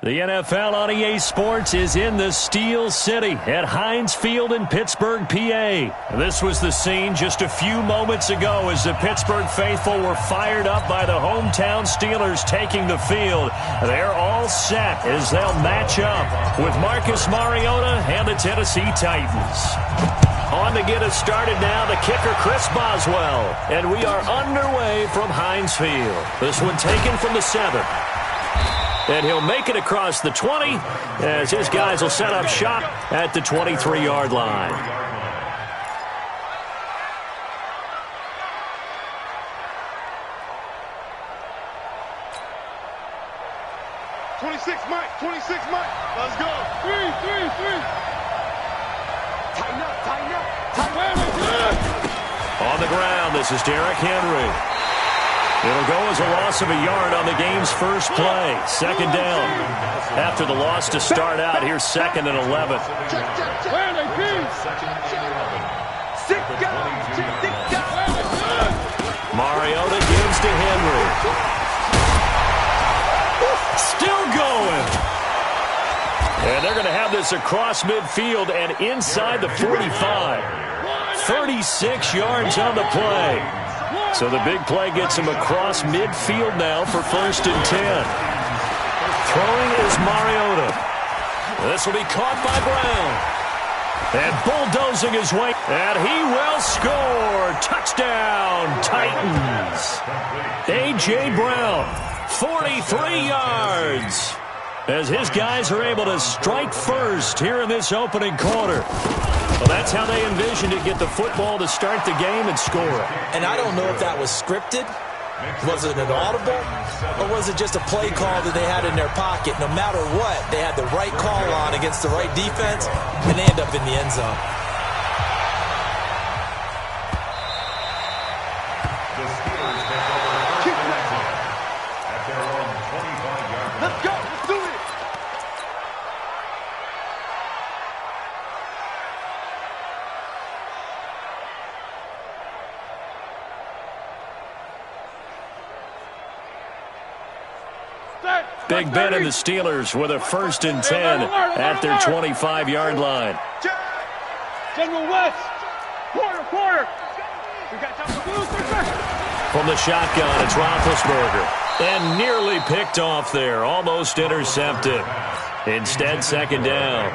the NFL on EA Sports is in the Steel City at Heinz Field in Pittsburgh, PA. This was the scene just a few moments ago as the Pittsburgh faithful were fired up by the hometown Steelers taking the field. They're all set as they'll match up with Marcus Mariota and the Tennessee Titans. On to get us started now, the kicker, Chris Boswell. And we are underway from Heinz Field. This one taken from the 7. And he'll make it across the 20 as his guys will set up shop at the 23-yard line. 26, Mike. 26, Mike. Let's go. 3. Tighten up. On the ground, this is Derrick Henry. It'll go as a loss of a yard on the game's first play. Second down. After the loss to start out, here's 2nd and 11. Mariota gives to Henry. Still going. And they're going to have this across midfield and inside the 45. 36 yards on the play. So the big play gets him across midfield now for 1st and 10. Throwing is Mariota. This will be caught by Brown. And bulldozing his way. And he will score. Touchdown, Titans. A.J. Brown. 43 yards. As his guys are able to strike first here in this opening quarter. Well, that's how they envisioned it, get the football to start the game and score it. And I don't know if that was scripted. Was it an audible? Or was it just a play call that they had in their pocket? No matter what, they had the right call on against the right defense, and they end up in the end zone. The Steelers take over first and 10 at their own 25-yard line. Let's go. Let's do it. Big Ben and the Steelers with a first and 10 at their 25-yard line. General West. Quarter. We got time to lose. From the shotgun, it's Roethlisberger. And nearly picked off there, almost intercepted. Instead, second down.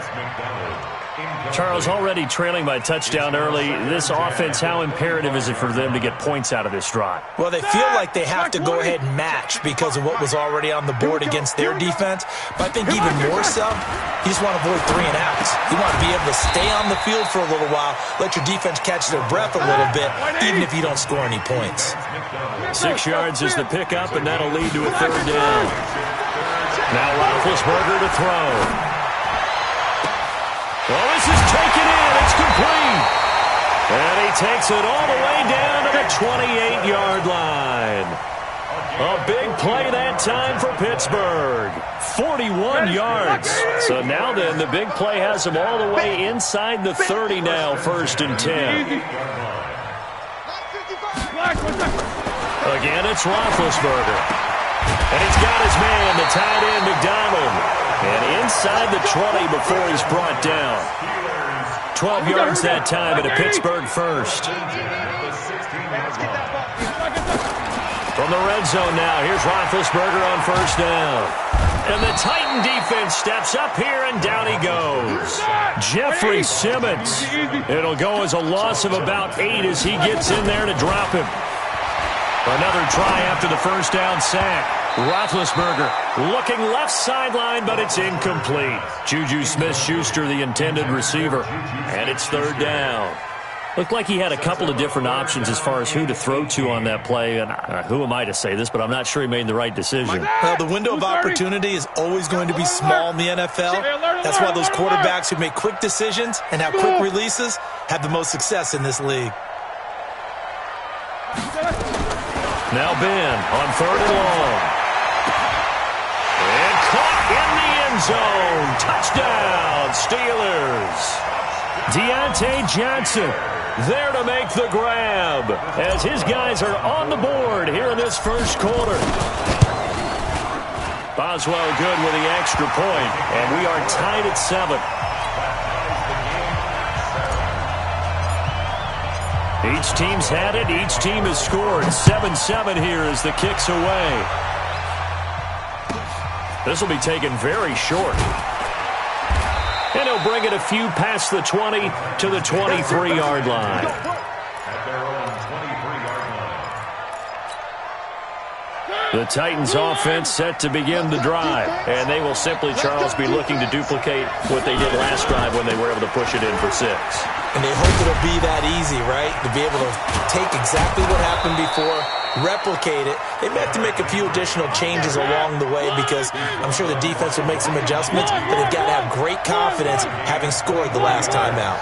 Charles, already trailing by touchdown early. This offense, how imperative is it for them to get points out of this drive? Well, they feel like they have to go ahead and match because of what was already on the board against their defense. But I think even more so, you just want to avoid 3 and outs. You want to be able to stay on the field for a little while, let your defense catch their breath a little bit, even if you don't score any points. 6 yards is the pickup, and that'll lead to a third down. Now Roethlisberger to throw. Well, this is taken in. It's complete. And he takes it all the way down to the 28-yard line. A big play that time for Pittsburgh. 41 yards. So now then, the big play has him all the way inside the 30 now, first and 10. Again, it's Roethlisberger. And he's got his man, the tight end, McDonald. And inside the 20 before he's brought down. 12 yards that time at a Pittsburgh first. From the red zone now, here's Roethlisberger on first down. And the Titan defense steps up here, and down he goes. Jeffrey Simmons. It'll go as a loss of about 8 as he gets in there to drop him. Another try after the first down sack. Roethlisberger looking left sideline, but it's incomplete. Juju Smith-Schuster, the intended receiver. And it's third down. Looked like he had a couple of different options as far as who to throw to on that play. And who am I to say this, but I'm not sure he made the right decision. Well, the window of opportunity is always going to be small in the NFL. That's why those quarterbacks who make quick decisions and have quick releases have the most success in this league. Now Ben on third and long. And caught in the end zone. Touchdown, Steelers. Deontay Johnson there to make the grab as his guys are on the board here in this first quarter. Boswell good with the extra point, and we are tied at 7. Each team's had it. Each team has scored. 7-7 here as the kick's away. This will be taken very short. And he'll bring it a few past the 20 to the 23-yard line. At their own 23-yard line. The Titans offense set to begin the drive. And they will simply, Charles, be looking to duplicate what they did last drive when they were able to push it in for 6. And they hope it'll be that easy, right? To be able to take exactly what happened before, replicate it. They may have to make a few additional changes along the way because I'm sure the defense will make some adjustments, but they've got to have great confidence having scored the last time out.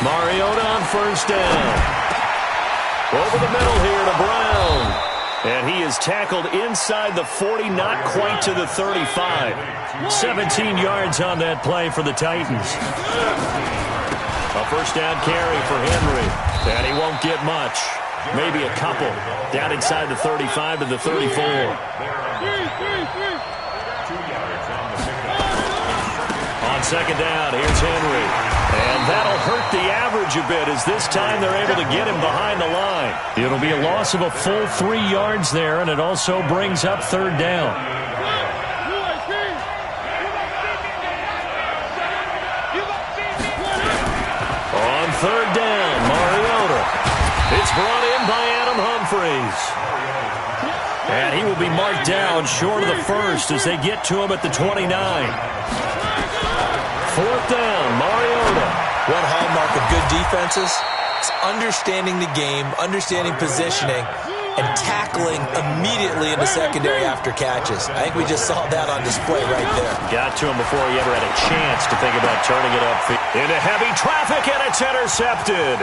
Mariota on first down. Over the middle here to Brown. And he is tackled inside the 40, not quite to the 35. 17 yards on that play for the Titans. A first down carry for Henry. And he won't get much. Maybe a couple. Down inside the 35 to the 34. 2 yards on the pickup. On second down, here's Henry. And that'll hurt the average a bit as this time they're able to get him behind the line. It'll be a loss of a full 3 yards there, and it also brings up third down. On third down, Mariota. It's brought in by Adam Humphries. And he will be marked down short of the first as they get to him at the 29. Fourth down, Mariota. One hallmark of good defenses is understanding the game, understanding positioning, and tackling immediately in the secondary after catches. I think we just saw that on display right there. Got to him before he ever had a chance to think about turning it up. Into heavy traffic, and it's intercepted.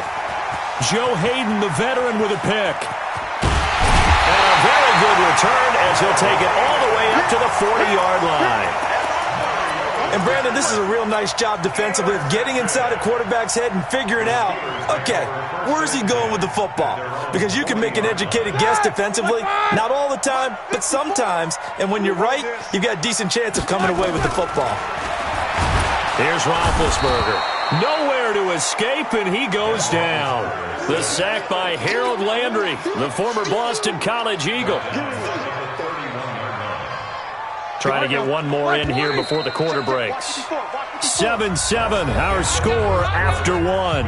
Joe Hayden, the veteran, with a pick. And a very good return as he'll take it all the way up to the 40-yard line. And, Brandon, this is a real nice job defensively of getting inside a quarterback's head and figuring out, okay, where's he going with the football? Because you can make an educated guess defensively, not all the time, but sometimes. And when you're right, you've got a decent chance of coming away with the football. Here's Roethlisberger. Nowhere to escape, and he goes down. The sack by Harold Landry, the former Boston College Eagle. Trying to get one more in here before the quarter breaks. 7-7, our score after one.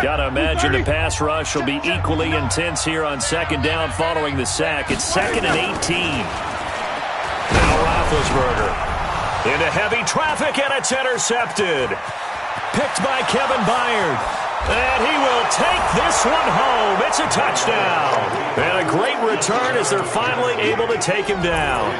Got to imagine the pass rush will be equally intense here on second down following the sack. It's 2nd and 18. Now Roethlisberger into heavy traffic, and it's intercepted. Picked by Kevin Byard. And he will take this one home. It's a touchdown. And a great return as they're finally able to take him down.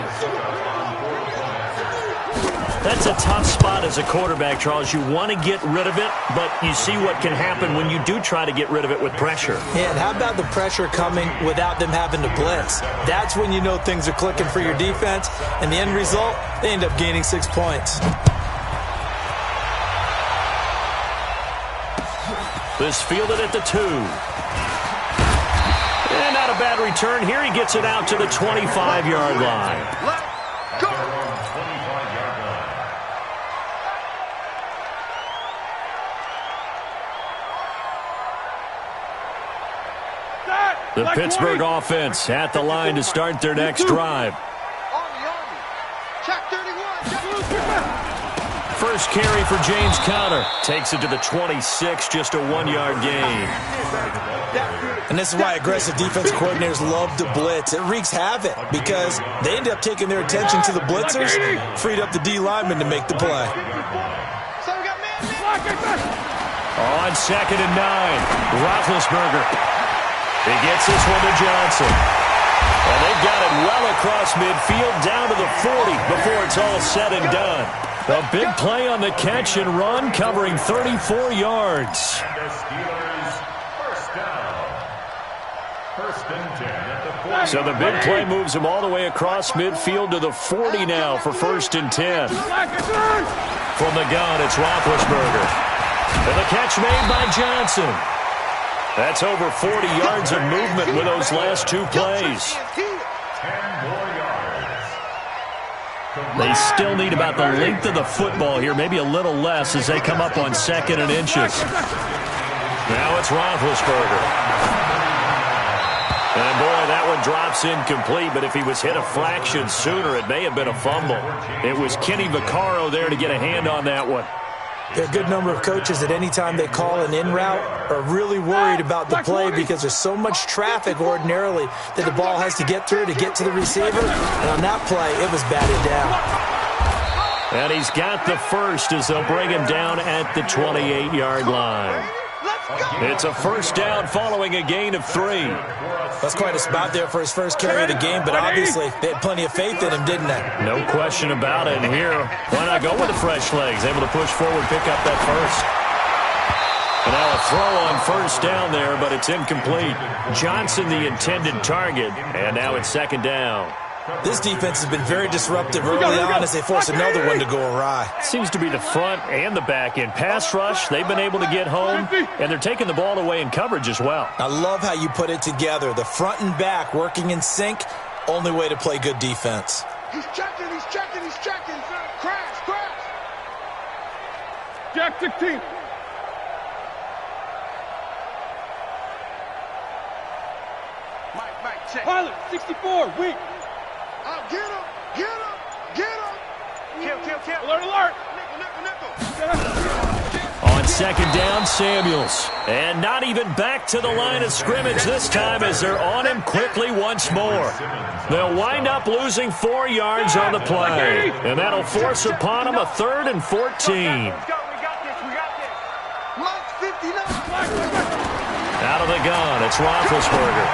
That's a tough spot as a quarterback, Charles. You want to get rid of it, but you see what can happen when you do try to get rid of it with pressure. Yeah, and how about the pressure coming without them having to blitz? That's when you know things are clicking for your defense, and the end result, they end up gaining 6 points. This fielded at the 2. And not a bad return here. He gets it out to the 25-yard line. Let's go. The Pittsburgh offense at the line to start their next drive. Army. Check 31. First carry for James Conner. Takes it to the 26, just a 1-yard gain. And this is why aggressive defense coordinators love to blitz. It wreaks havoc because they end up taking their attention to the blitzers, freed up the D lineman to make the play. On 2nd and 9, Roethlisberger. He gets this one to Johnson. And they've got it well across midfield, down to the 40 before it's all said and done. A big play on the catch and run, covering 34 yards. So the big play moves him all the way across midfield to the 40 now for 1st and 10. From the gun, it's Roethlisberger. And the catch made by Johnson. That's over 40 yards of movement with those last 2 plays. They still need about the length of the football here, maybe a little less as they come up on 2nd and inches. Now it's Roethlisberger. And boy, that one drops incomplete, but if he was hit a fraction sooner, it may have been a fumble. It was Kenny Vaccaro there to get a hand on that one. There are a good number of coaches that any time they call an in route are really worried about the play because there's so much traffic ordinarily that the ball has to get through to get to the receiver. And on that play, it was batted down. And he's got the first as they'll bring him down at the 28-yard line. It's a first down following a gain of 3. That's quite a spot there for his first carry of the game, but obviously they had plenty of faith in him, didn't they? No question about it. And here, why not go with the fresh legs? Able to push forward, pick up that first. And now a throw on first down there, but it's incomplete. Johnson the intended target, and now it's 2nd down. This defense has been very disruptive early on as they force another one to go awry. Seems to be the front and the back end. Pass rush, they've been able to get home, and they're taking the ball away in coverage as well. I love how you put it together. The front and back working in sync, only way to play good defense. He's checking. Crash. Jack 16. Mike, check. Pilot, 64, weak. Get him. Kill. Alert. Nickel. second down, Samuels. And not even back to the line of scrimmage this time as they're on him quickly once more. They'll wind up losing 4 yards on the play. And that'll force upon them a 3rd and 14. Out of the gun, it's Roethlisberger.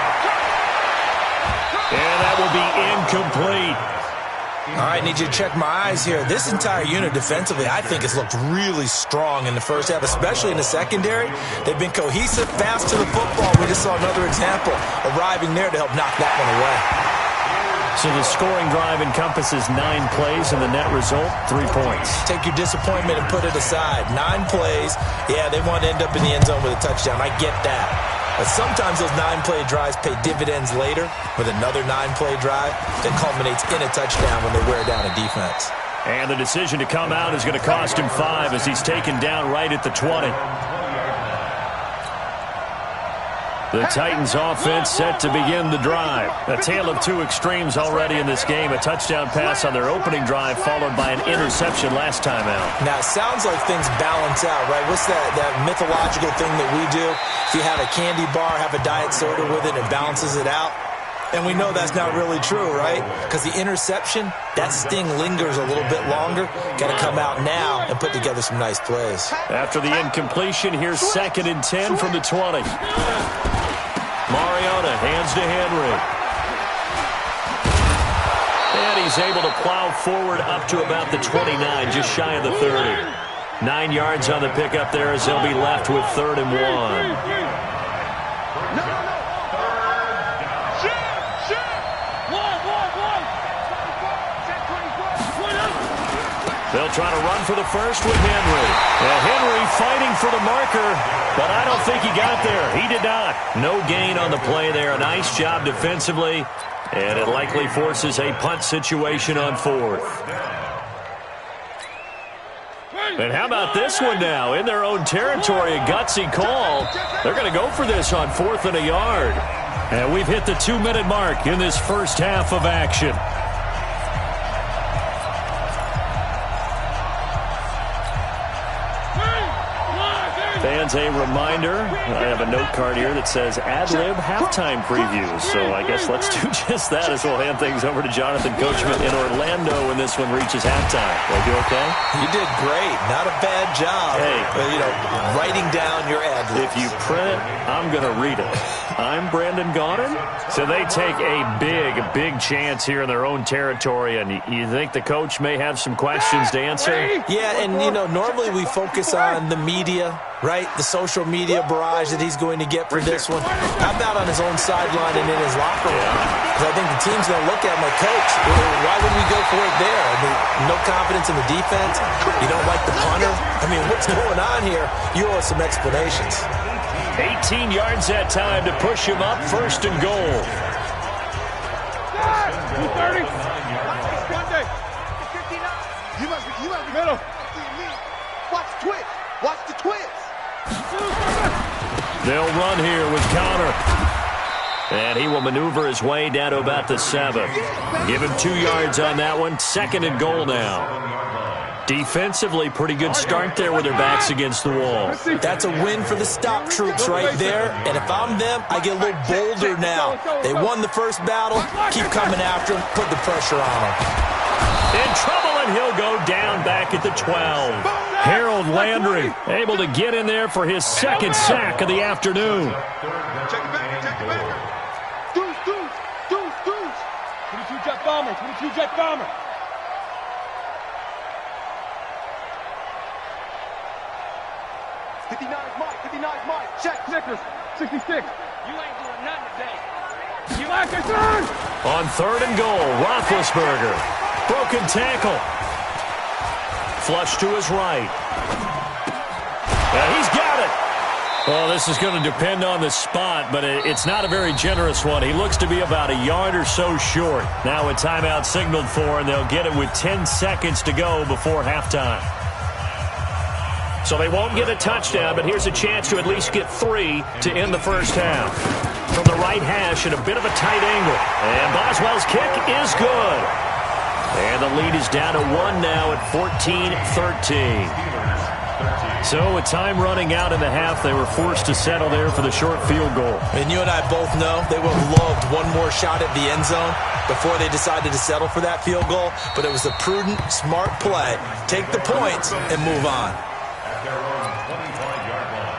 And that will be incomplete. All right, need you to check my eyes here. This entire unit defensively, I think, has looked really strong in the first half, especially in the secondary. They've been cohesive, fast to the football. We just saw another example arriving there to help knock that one away. So the scoring drive encompasses 9 plays, and the net result, 3 points. Take your disappointment and put it aside. 9 plays. Yeah, they want to end up in the end zone with a touchdown. I get that. But sometimes those 9-play drives pay dividends later with another 9-play drive that culminates in a touchdown when they wear down a defense. And the decision to come out is going to cost him 5 as he's taken down right at the 20. The Titans offense set to begin the drive. A tale of 2 extremes already in this game. A touchdown pass on their opening drive followed by an interception last time out. Now, it sounds like things balance out, right? What's that mythological thing that we do? If you have a candy bar, have a diet soda with it, it balances it out. And we know that's not really true, right? Because the interception, that sting lingers a little bit longer. Got to come out now and put together some nice plays. After the incompletion, here's 2nd and 10 from the 20. Mariota hands to Henry. And he's able to plow forward up to about the 29, just shy of the 30. 9 yards on the pickup there as they'll be left with 3rd and 1. They'll try to run for the first with Henry. Henry fighting for the marker, but I don't think he got there. He did not. No gain on the play there. A nice job defensively, and it likely forces a punt situation on 4th. And how about this one now? In their own territory, a gutsy call. They're going to go for this on 4th and a yard. And we've hit the 2-minute mark in this first half of action. Fans, a reminder, I have a note card here that says ad-lib halftime previews. So I guess let's do just that as we'll hand things over to Jonathan Coachman in Orlando when this one reaches halftime. Will you okay? You did great. Not a bad job. Hey. Writing down your ad-libs. If you print it, I'm going to read it. I'm Brandon Gaudin. So they take a big chance here in their own territory, and you think the coach may have some questions to answer? Yeah, and, normally we focus on the media, right? The social media barrage that he's going to get for this one. How about on his own sideline and in his locker room? Because I think the team's going to look at him like, Coach, why would we go for it there? I mean, no confidence in the defense. You don't like the punter. I mean, what's going on here? You owe us some explanations. 18 yards that time to push him up, 1st and goal. 230. You must be middle. Watch the twist. Watch the twist. They'll run here with Connor. And he will maneuver his way down to about the 7. Give him 2 yards on that one. 2nd and goal now. Defensively, pretty good start there with their backs against the wall. That's a win for the stop troops right there. And if I'm them, I get a little bolder now. They won the first battle. Keep coming after them. Put the pressure on them. In trouble, and he'll go down back at the 12. Harold Landry able to get in there for his 2nd sack of the afternoon. Check it back. Deuce. 22 jet bomber. 22 jet bomber. 59 Mike. Check. Snickers. 66. You ain't doing nothing today. You like a third? On 3rd and goal, Roethlisberger. Broken tackle. Flush to his right. He's got it. Well, this is going to depend on the spot, but it's not a very generous one. He looks to be about a yard or so short. Now a timeout signaled for, and they'll get it with 10 seconds to go before halftime. So they won't get a touchdown, but here's a chance to at least get 3 to end the first half. From the right hash at a bit of a tight angle. And Boswell's kick is good. And the lead is down to 1 now at 14-13. So with time running out in the half, they were forced to settle there for the short field goal. And you and I both know they would have loved one more shot at the end zone before they decided to settle for that field goal. But it was a prudent, smart play. Take the points and move on. At their own 25-yard line.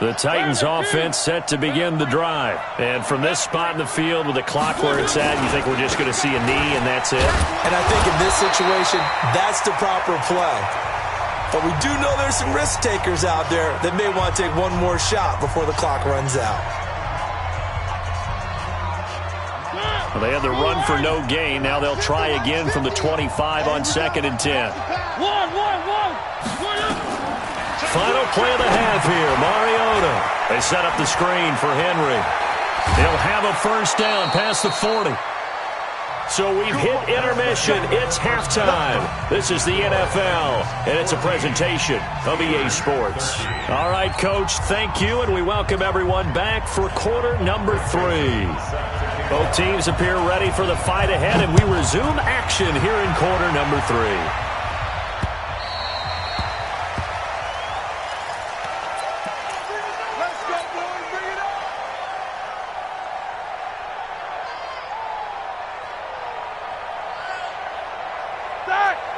The Titans offense set to begin the drive. And from this spot in the field with the clock where it's at, you think we're just going to see a knee and that's it? And I think in this situation, that's the proper play. But we do know there's some risk takers out there that may want to take one more shot before the clock runs out. Well, they had the run for no gain. Now they'll try again from the 25 on 2nd and 10. Final play of the half here, Mariota. They set up the screen for Henry. He'll have a first down past the 40. So we've hit intermission. It's halftime. This is the NFL, and it's a presentation of EA Sports. All right, Coach, thank you, and we welcome everyone back for quarter number 3. Both teams appear ready for the fight ahead, and we resume action here in quarter number 3.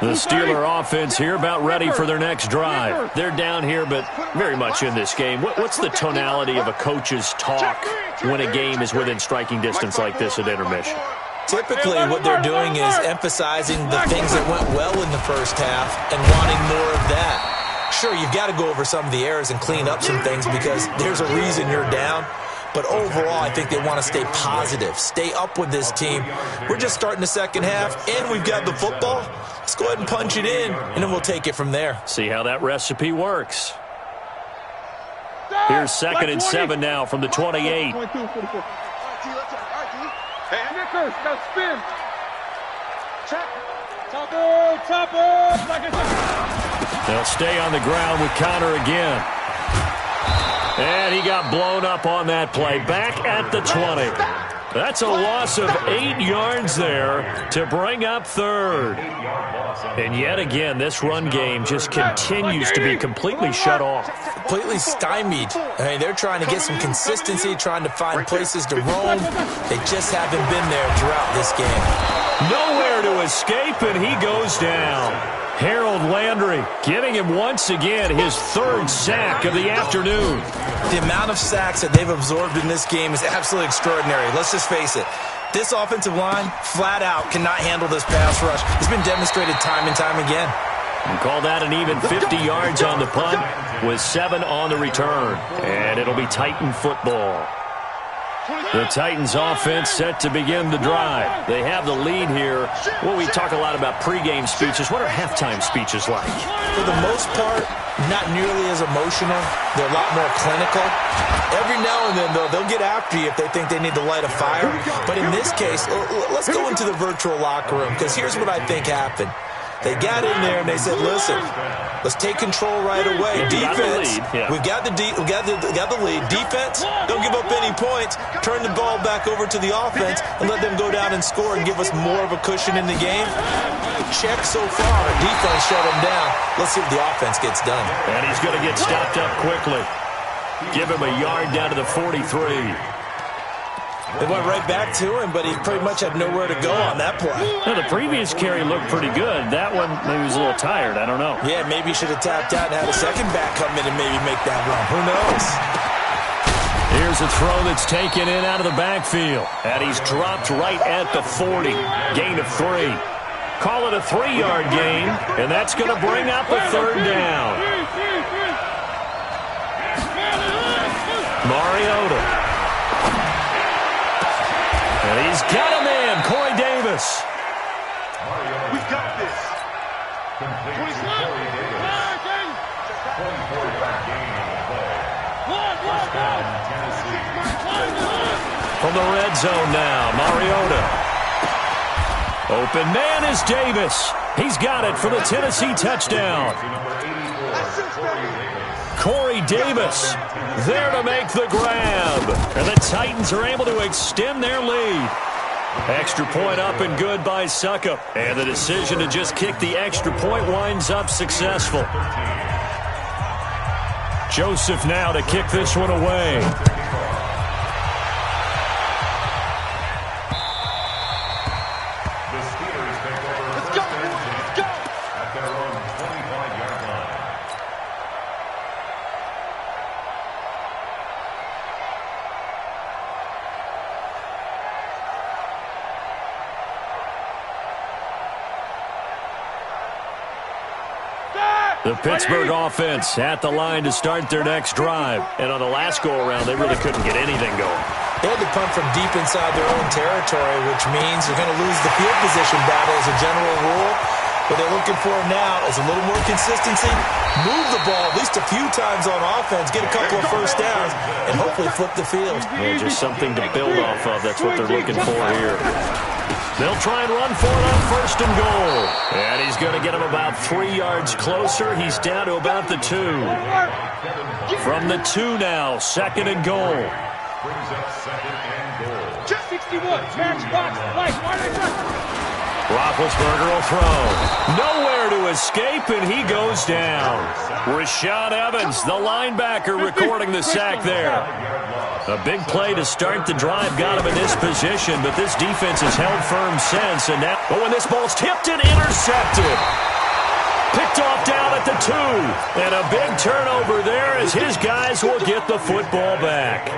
The Steeler offense here about ready for their next drive. They're down here, but very much in this game. What's the tonality of a coach's talk when a game is within striking distance like this at intermission? Typically, what they're doing is emphasizing the things that went well in the first half and wanting more of that. Sure, you've got to go over some of the errors and clean up some things because there's a reason you're down. But overall, I think they want to stay positive, stay up with this team. We're just starting the second half, and we've got the football. Let's go ahead and punch it in, and then we'll take it from there. See how that recipe works. Here's 2nd and 7 now from the 28. They'll stay on the ground with Connor again. And he got blown up on that play. Back at the 20. That's a loss of 8 yards there to bring up 3rd. And yet again, this run game just continues to be completely shut off. Completely stymied. I mean, they're trying to get some consistency, trying to find places to roam. They just haven't been there throughout this game. Nowhere to escape, and he goes down. Harold Landry giving him once again his 3rd sack of the afternoon. The amount of sacks that they've absorbed in this game is absolutely extraordinary. Let's just face it. This offensive line, flat out, cannot handle this pass rush. It's been demonstrated time and time again. And call that an even 50 yards on the punt with 7 on the return. And it'll be Titan football. The Titans offense set to begin the drive. They have the lead here. Well, we talk a lot about pregame speeches. What are halftime speeches like? For the most part, not nearly as emotional. They're a lot more clinical. Every now and then, though, they'll get after you if they think they need to light a fire. But in this case, let's go into the virtual locker room, because here's what I think happened. They got in there and they said, listen, let's take control right away. Defense, we've got the lead. Defense, don't give up any points. Turn the ball back over to the offense and let them go down and score and give us more of a cushion in the game. Check so far. Defense shut them down. Let's see if the offense gets done. And he's going to get stopped up quickly. Give him a yard down to the 43. They went right back to him, but he pretty much had nowhere to go on that play. Now, the previous carry looked pretty good. That one, maybe he was a little tired. I don't know. Yeah, maybe he should have tapped out and had a second back come in and maybe make that run. Who knows? Here's a throw that's taken in out of the backfield. And he's dropped right at the 40. Gain of 3. Call it a 3-yard gain, and that's going to bring up a 3rd down. Mariota. And he's got a man, Corey Davis. We got this. Complete to Corey Davis. 24-yard gain on the play. First down, Tennessee. From the red zone now, Mariota. Open man is Davis. He's got it for the Tennessee touchdown. Corey Davis there to make the grab. And the Titans are able to extend their lead. Extra point up and good by Suckup. And the decision to just kick the extra point winds up successful. Joseph now to kick this one away. The Pittsburgh offense at the line to start their next drive. And on the last go-around, they really couldn't get anything going. They had to punt from deep inside their own territory, which means they're going to lose the field position battle as a general rule. What they're looking for now is a little more consistency, move the ball at least a few times on offense, get a couple of first downs, and hopefully flip the field. Yeah, just something to build off of. That's what they're looking for here. They'll try and run for it on first and goal. And he's going to get him about 3 yards closer. He's down to about the 2. From the 2 now, second and goal. Brings up second and goal. Just 61. Match box. Like, why they run? Roethlisberger will throw. Nowhere to escape, and he goes down. Rashad Evans, the linebacker, recording the sack there. A big play to start the drive got him in this position, but this defense has held firm since. And now, when this ball's tipped and intercepted. Picked off down at the 2. And a big turnover there as his guys will get the football back.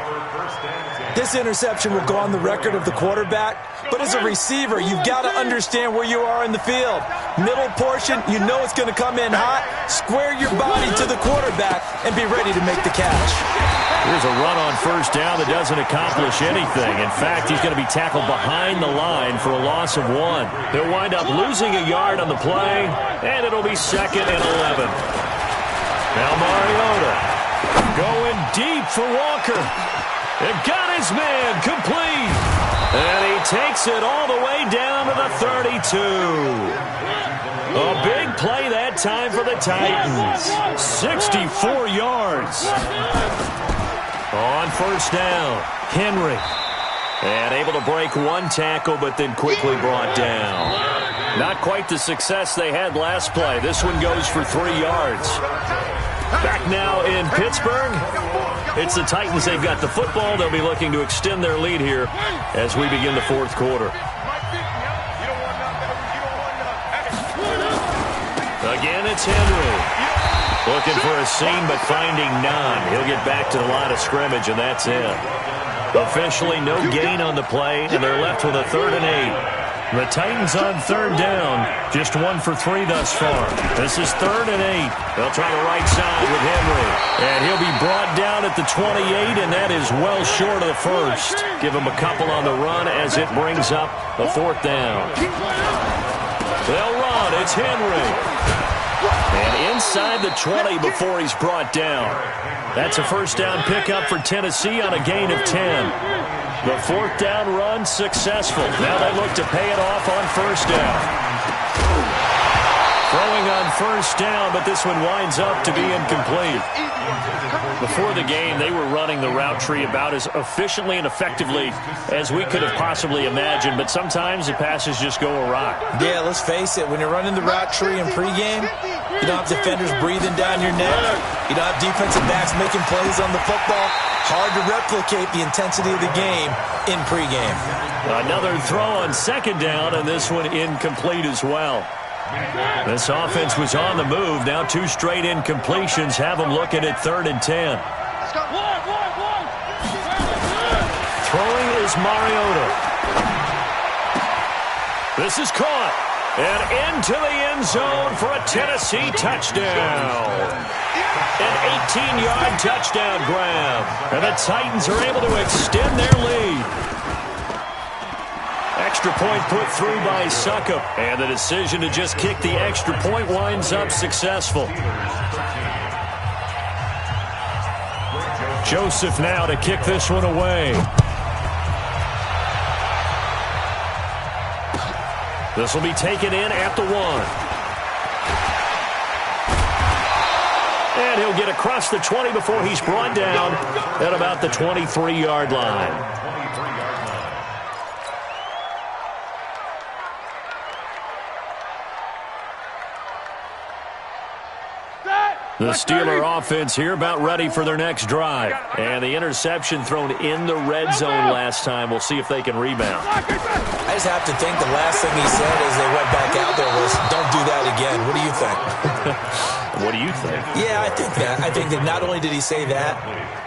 This interception will go on the record of the quarterback, but as a receiver, you've got to understand where you are in the field. Middle portion, you know it's going to come in hot. Square your body to the quarterback and be ready to make the catch. Here's a run on first down that doesn't accomplish anything. In fact, he's going to be tackled behind the line for a loss of 1. They'll wind up losing a yard on the play, and it'll be second and 11. Now Mariota going deep for Walker. And got his man complete. And he takes it all the way down to the 32. A big play that time for the Titans. 64 yards. On first down, Henry. And able to break 1 tackle, but then quickly brought down. Not quite the success they had last play. This one goes for 3 yards. Back now in Pittsburgh. It's the Titans. They've got the football. They'll be looking to extend their lead here as we begin the fourth quarter. Again, it's Henry. Looking for a seam, but finding none. He'll get back to the line of scrimmage, and that's it. Officially no gain on the play, and they're left with a 3rd and 8. The Titans on third down, just 1 for 3 thus far. This is 3rd and 8. They'll try the right side with Henry. And he'll be brought down at the 28, and that is well short of the first. Give him a couple on the run as it brings up the 4th down. They'll run. It's Henry. And inside the 20 before he's brought down. That's a first down pickup for Tennessee on a gain of 10. The 4th down run successful. Now they look to pay it off on first down. Throwing on first down, but this one winds up to be incomplete. Before the game, they were running the route tree about as efficiently and effectively as we could have possibly imagined, but sometimes the passes just go awry. Yeah, let's face it, when you're running the route tree in pregame, you don't have defenders breathing down your neck. You don't have defensive backs making plays on the football. Hard to replicate the intensity of the game in pregame. Another throw on second down, and this one incomplete as well. This offense was on the move. Now 2 straight incompletions have them looking at 3rd and 10. Throwing is Mariota. This is caught. And into the end zone for a Tennessee touchdown. An 18-yard touchdown grab. And the Titans are able to extend their lead. Extra point put through by Suckup. And the decision to just kick the extra point winds up successful. Joseph now to kick this one away. This will be taken in at the 1. And he'll get across the 20 before he's brought down at about the 23-yard line. The Steeler offense here about ready for their next drive. And the interception thrown in the red zone last time. We'll see if they can rebound. I just have to think the last thing he said as they went back out there was, don't do that again. What do you think? What do you think? Yeah, I think that. I think that not only did he say that,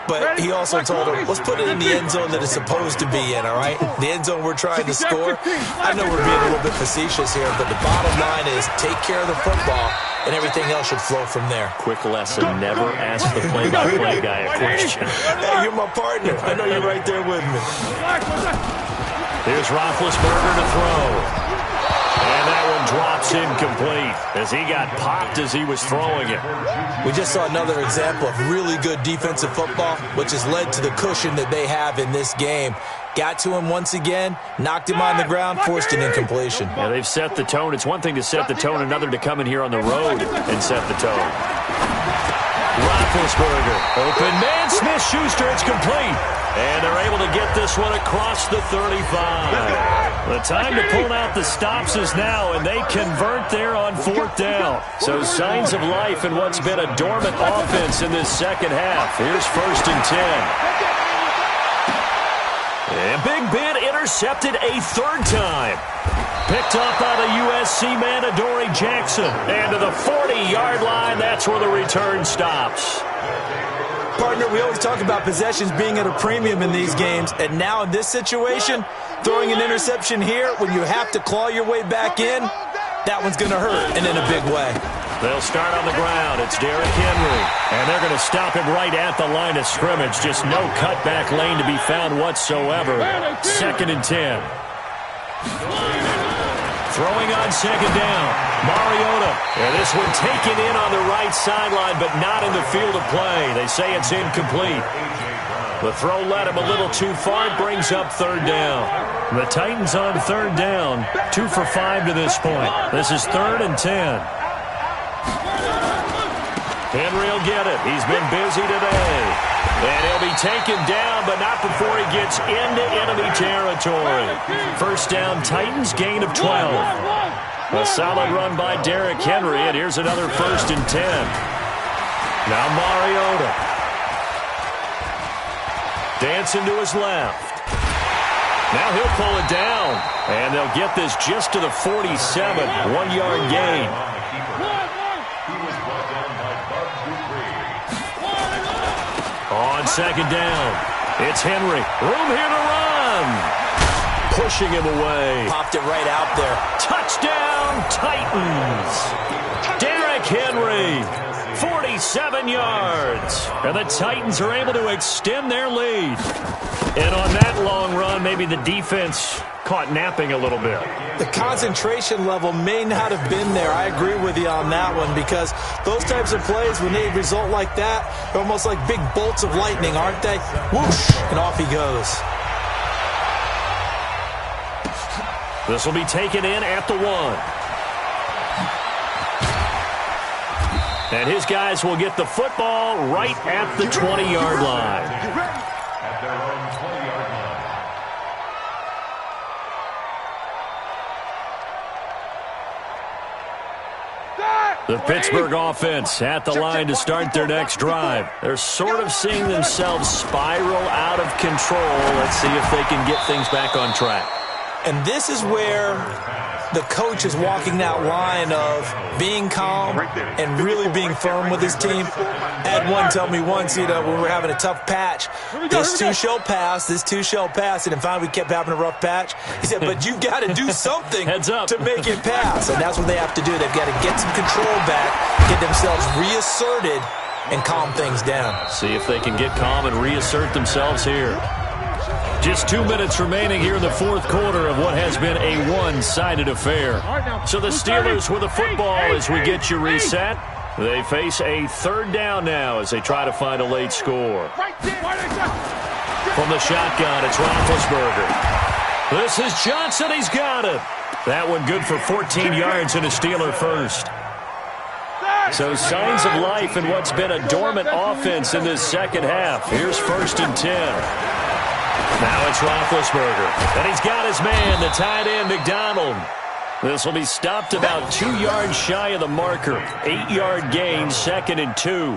but he also told him, let's put it in the end zone that it's supposed to be in, all right? The end zone we're trying to score. I know we're being a little bit facetious here, but the bottom line is take care of the football, and everything else should flow from there. Quick lesson, never ask the play-by-play guy a question. Hey, you're my partner. I know you're right there with me. Here's Roethlisberger to throw. And that one drops incomplete as he got popped as he was throwing it. We just saw another example of really good defensive football, which has led to the cushion that they have in this game. Got to him once again, knocked him on the ground, forced an incompletion. Yeah, they've set the tone. It's one thing to set the tone, another to come in here on the road and set the tone. Roethlisberger, open man, Smith-Schuster, it's complete. And they're able to get this one across the 35. The time to pull out the stops is now, and they convert there on 4th down. So signs of life in what's been a dormant offense in this second half. Here's 1st and 10. And Big Ben intercepted a 3rd time. Picked up by the USC man, Adoree Jackson. And to the 40-yard line, that's where the return stops. Partner, we always talk about possessions being at a premium in these games, and now in this situation, throwing an interception here when you have to claw your way back in, that one's going to hurt, and in a big way. They'll start on the ground. It's Derrick Henry, and they're going to stop him right at the line of scrimmage. Just no cutback lane to be found whatsoever. 2nd and 10. Throwing on 2nd down, Mariota. And this one taken in on the right sideline, but not in the field of play. They say it's incomplete. The throw led him a little too far. It brings up 3rd down. The Titans on 3rd down, 2 for 5 to this point. This is 3rd and 10. Henry will get it. He's been busy today. And he'll be taken down, but not before he gets into enemy territory. 1st down, Titans, gain of 12. A solid run by Derrick Henry, and here's another 1st and 10. Now Mariota. Dancing to his left. Now he'll pull it down, and they'll get this just to the 47, 1-yard gain. On 2nd down, it's Henry. Room here to run. Pushing him away. Popped it right out there. Touchdown, Titans. Derrick Henry, 47 yards. And the Titans are able to extend their lead. And on that long run, maybe the defense caught napping a little bit. The concentration level may not have been there. I agree with you on that one, because those types of plays, when they result like that, they're almost like big bolts of lightning, aren't they? Whoosh, and off he goes. This will be taken in at the 1. And his guys will get the football right at the 20-yard line. At their own 20-yard line. The Pittsburgh offense at the line to start their next drive. They're sort of seeing themselves spiral out of control. Let's see if they can get things back on track. And this is where the coach is walking that line of being calm and really being firm with his team. Had one tell me once, when we were having a tough patch, this too shall pass, this too shall pass. And finally we kept having a rough patch. He said, but you've got to do something to make it pass. And that's what they have to do. They've got to get some control back, get themselves reasserted, and calm things down. See if they can get calm and reassert themselves here. Just 2 minutes remaining here in the 4th quarter of what has been a one-sided affair. So the Steelers with the football as we get you reset. They face a 3rd down now as they try to find a late score. From the shotgun, it's Roethlisberger. This is Johnson. He's got it. That one good for 14 yards and a Steeler first. So signs of life in what's been a dormant offense in this second half. Here's 1st and 10. Now it's Roethlisberger, and he's got his man, the tight end, McDonald. This will be stopped about 2 yards shy of the marker. 8-yard gain, 2nd and 2.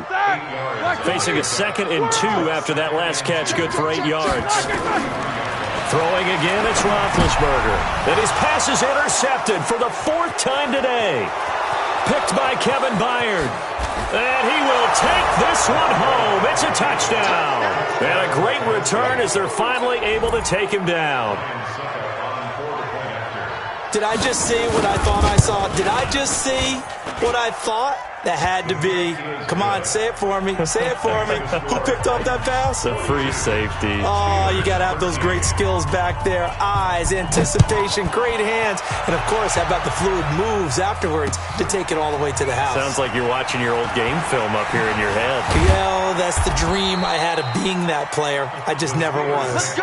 Facing a 2nd and 2 after that last catch, good for 8 yards. Throwing again, it's Roethlisberger. And his pass is intercepted for the 4th time today. Picked by Kevin Byard. And he will take this one home. It's a touchdown. And a great return as they're finally able to take him down. Did I just see what I thought I saw? Did I just see what I thought? That had to be. Come on, say it for me. Say it for me. Who picked up that pass? The free safety. Oh, you got to have those great skills back there. Eyes, anticipation, great hands. And, of course, how about the fluid moves afterwards to take it all the way to the house? Sounds like you're watching your old game film up here in your head. Yeah, that's the dream I had of being that player. I just never was.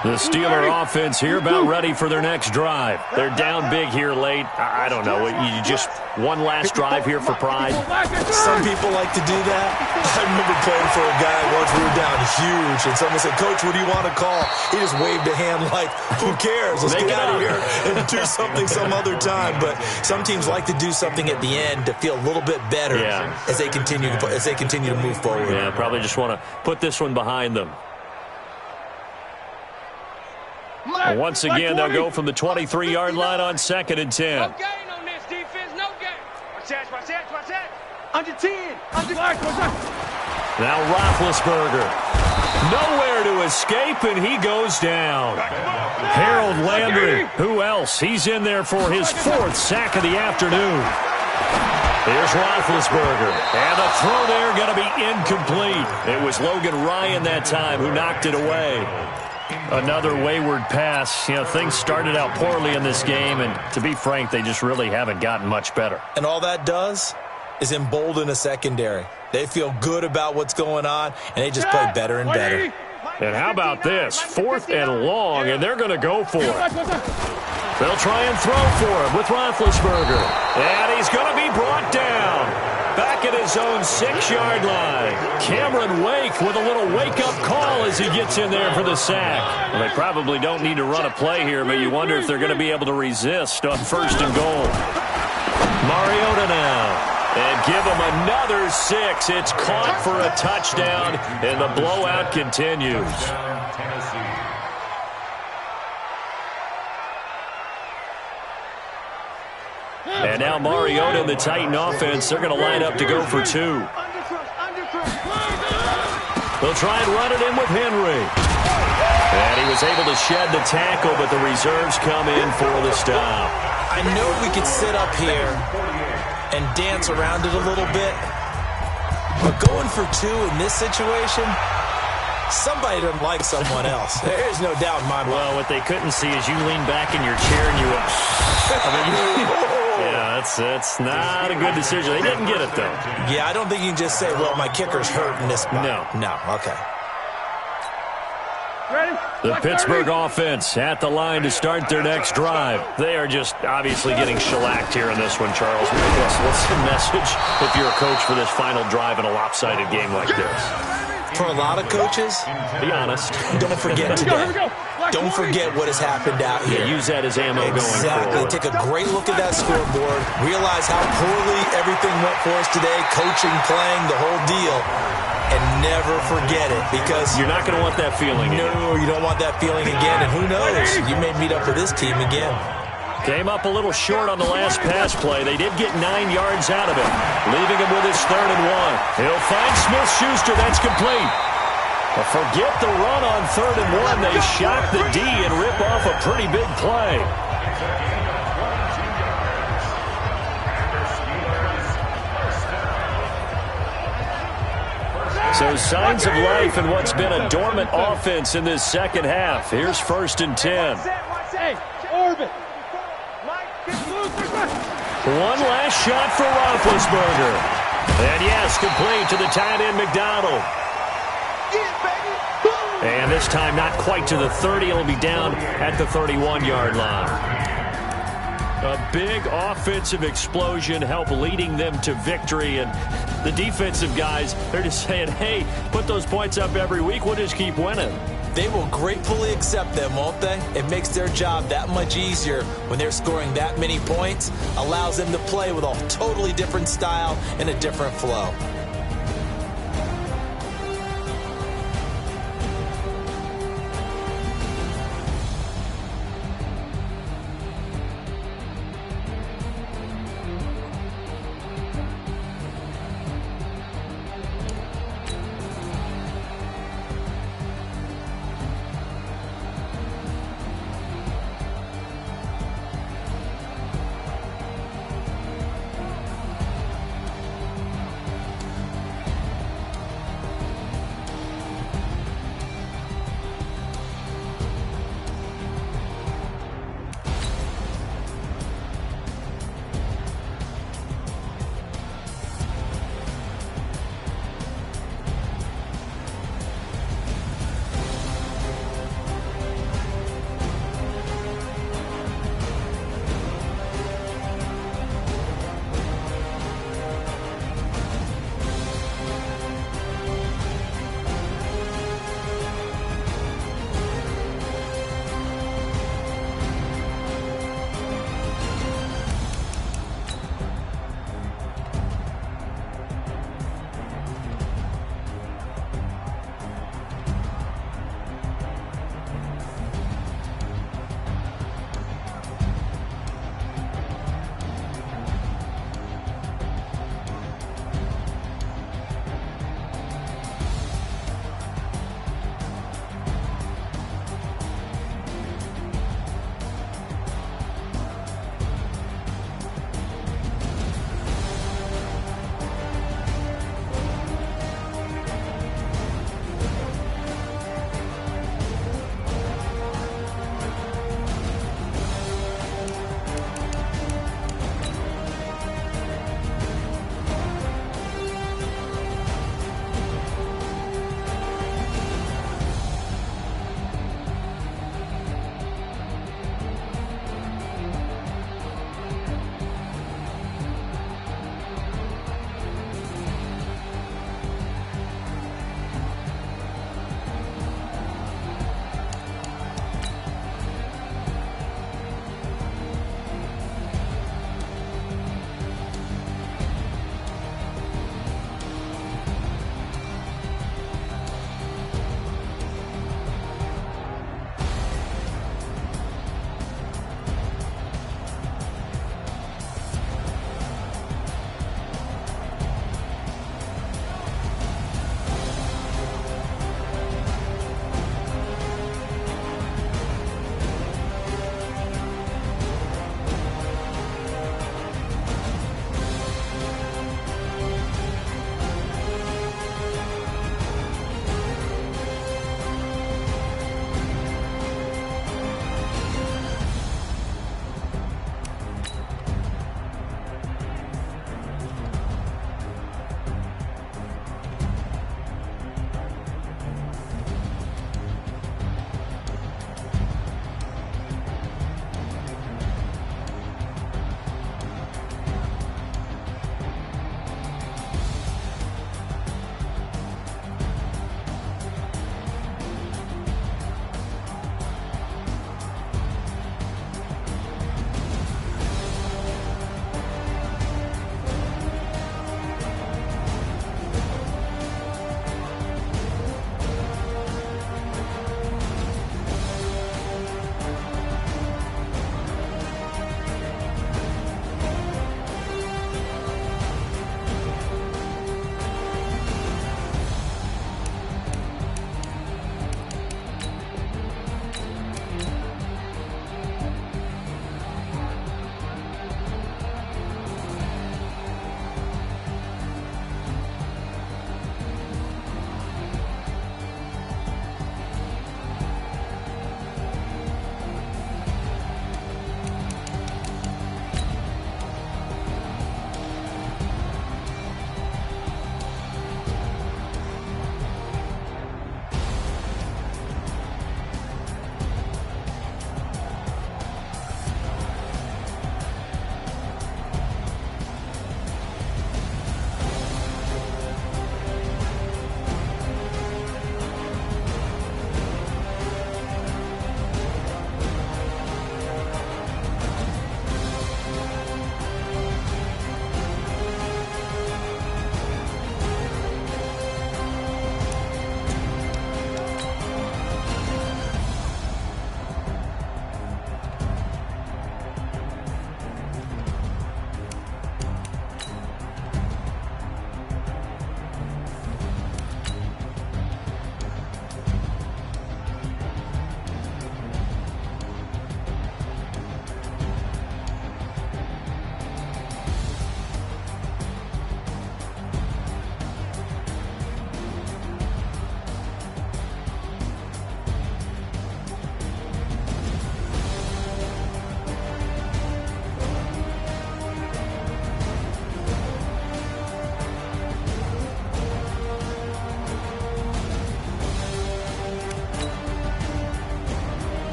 The Steeler offense here about ready for their next drive. They're down big here late. I don't know. You just one last drive here for pride? Some people like to do that. I remember playing for a guy once. We were down huge, and someone said, "Coach, what do you want to call?" He just waved a hand like, "Who cares? Let's get out of here and do something some other time." But some teams like to do something at the end to feel a little bit better as they continue to move forward. Yeah, probably just want to put this one behind them. And once again, they'll go from the 23-yard line on 2nd and 10. No gain on this defense, no gain. Watch that. Under 10. Now Roethlisberger. Nowhere to escape, and he goes down. Harold Landry. Who else? He's in there for his 4th sack of the afternoon. Here's Roethlisberger. And the throw there going to be incomplete. It was Logan Ryan that time who knocked it away. Another wayward pass. You know, things started out poorly in this game, and to be frank, they just really haven't gotten much better. And all that does is embolden a secondary. They feel good about what's going on, and they just play better and better. And how about this? 4th and long, and they're going to go for it. They'll try and throw for him with Roethlisberger. And he's going to be brought down. Back at his own 6-yard line. Cameron Wake with a little wake-up call as he gets in there for the sack. Well, they probably don't need to run a play here, but you wonder if they're going to be able to resist on 1st and goal. Mariota now. And give him another 6. It's caught for a touchdown, and the blowout continues. And now Mariota and the Titan offense, they're going to line up to go for 2. They'll try and run it in with Henry. And he was able to shed the tackle, but the reserves come in for the stop. I know we could sit up here and dance around it a little bit, but going for 2 in this situation, somebody doesn't like someone else. There's no doubt in my mind. Well, what they couldn't see is you lean back in your chair and you went, yeah, that's not a good decision. They didn't get it, though. Yeah, I don't think you can just say, well, my kicker's hurt in this spot. No, okay. The Pittsburgh offense at the line to start their next drive. They are just obviously getting shellacked here in this one, Charles. What's the message if you're a coach for this final drive in a lopsided game like this? For a lot of coaches, be honest. Don't forget today. Don't forget what has happened out here. Yeah, use that as ammo going forward. Take a great look at that scoreboard. Realize how poorly everything went for us today. Coaching, playing, the whole deal. And never forget it, because you're not going to want that feeling. No, you don't want that feeling again. And who knows? You may meet up with this team again. Came up a little short on the last pass play. They did get 9 yards out of it, leaving him with his 3rd and 1. He'll find Smith-Schuster. That's complete. But forget the run on 3rd and 1. They shock the D and rip off a pretty big play. So signs of life in what's been a dormant offense in this second half. Here's 1st and 10. One last shot for Roethlisberger. And yes, complete to the tight end McDonald. And this time not quite to the 30. It'll be down at the 31-yard line. A big offensive explosion helped leading them to victory. And the defensive guys, they're just saying, hey, put those points up every week. We'll just keep winning. They will gratefully accept them, won't they? It makes their job that much easier when they're scoring that many points, allows them to play with a totally different style and a different flow.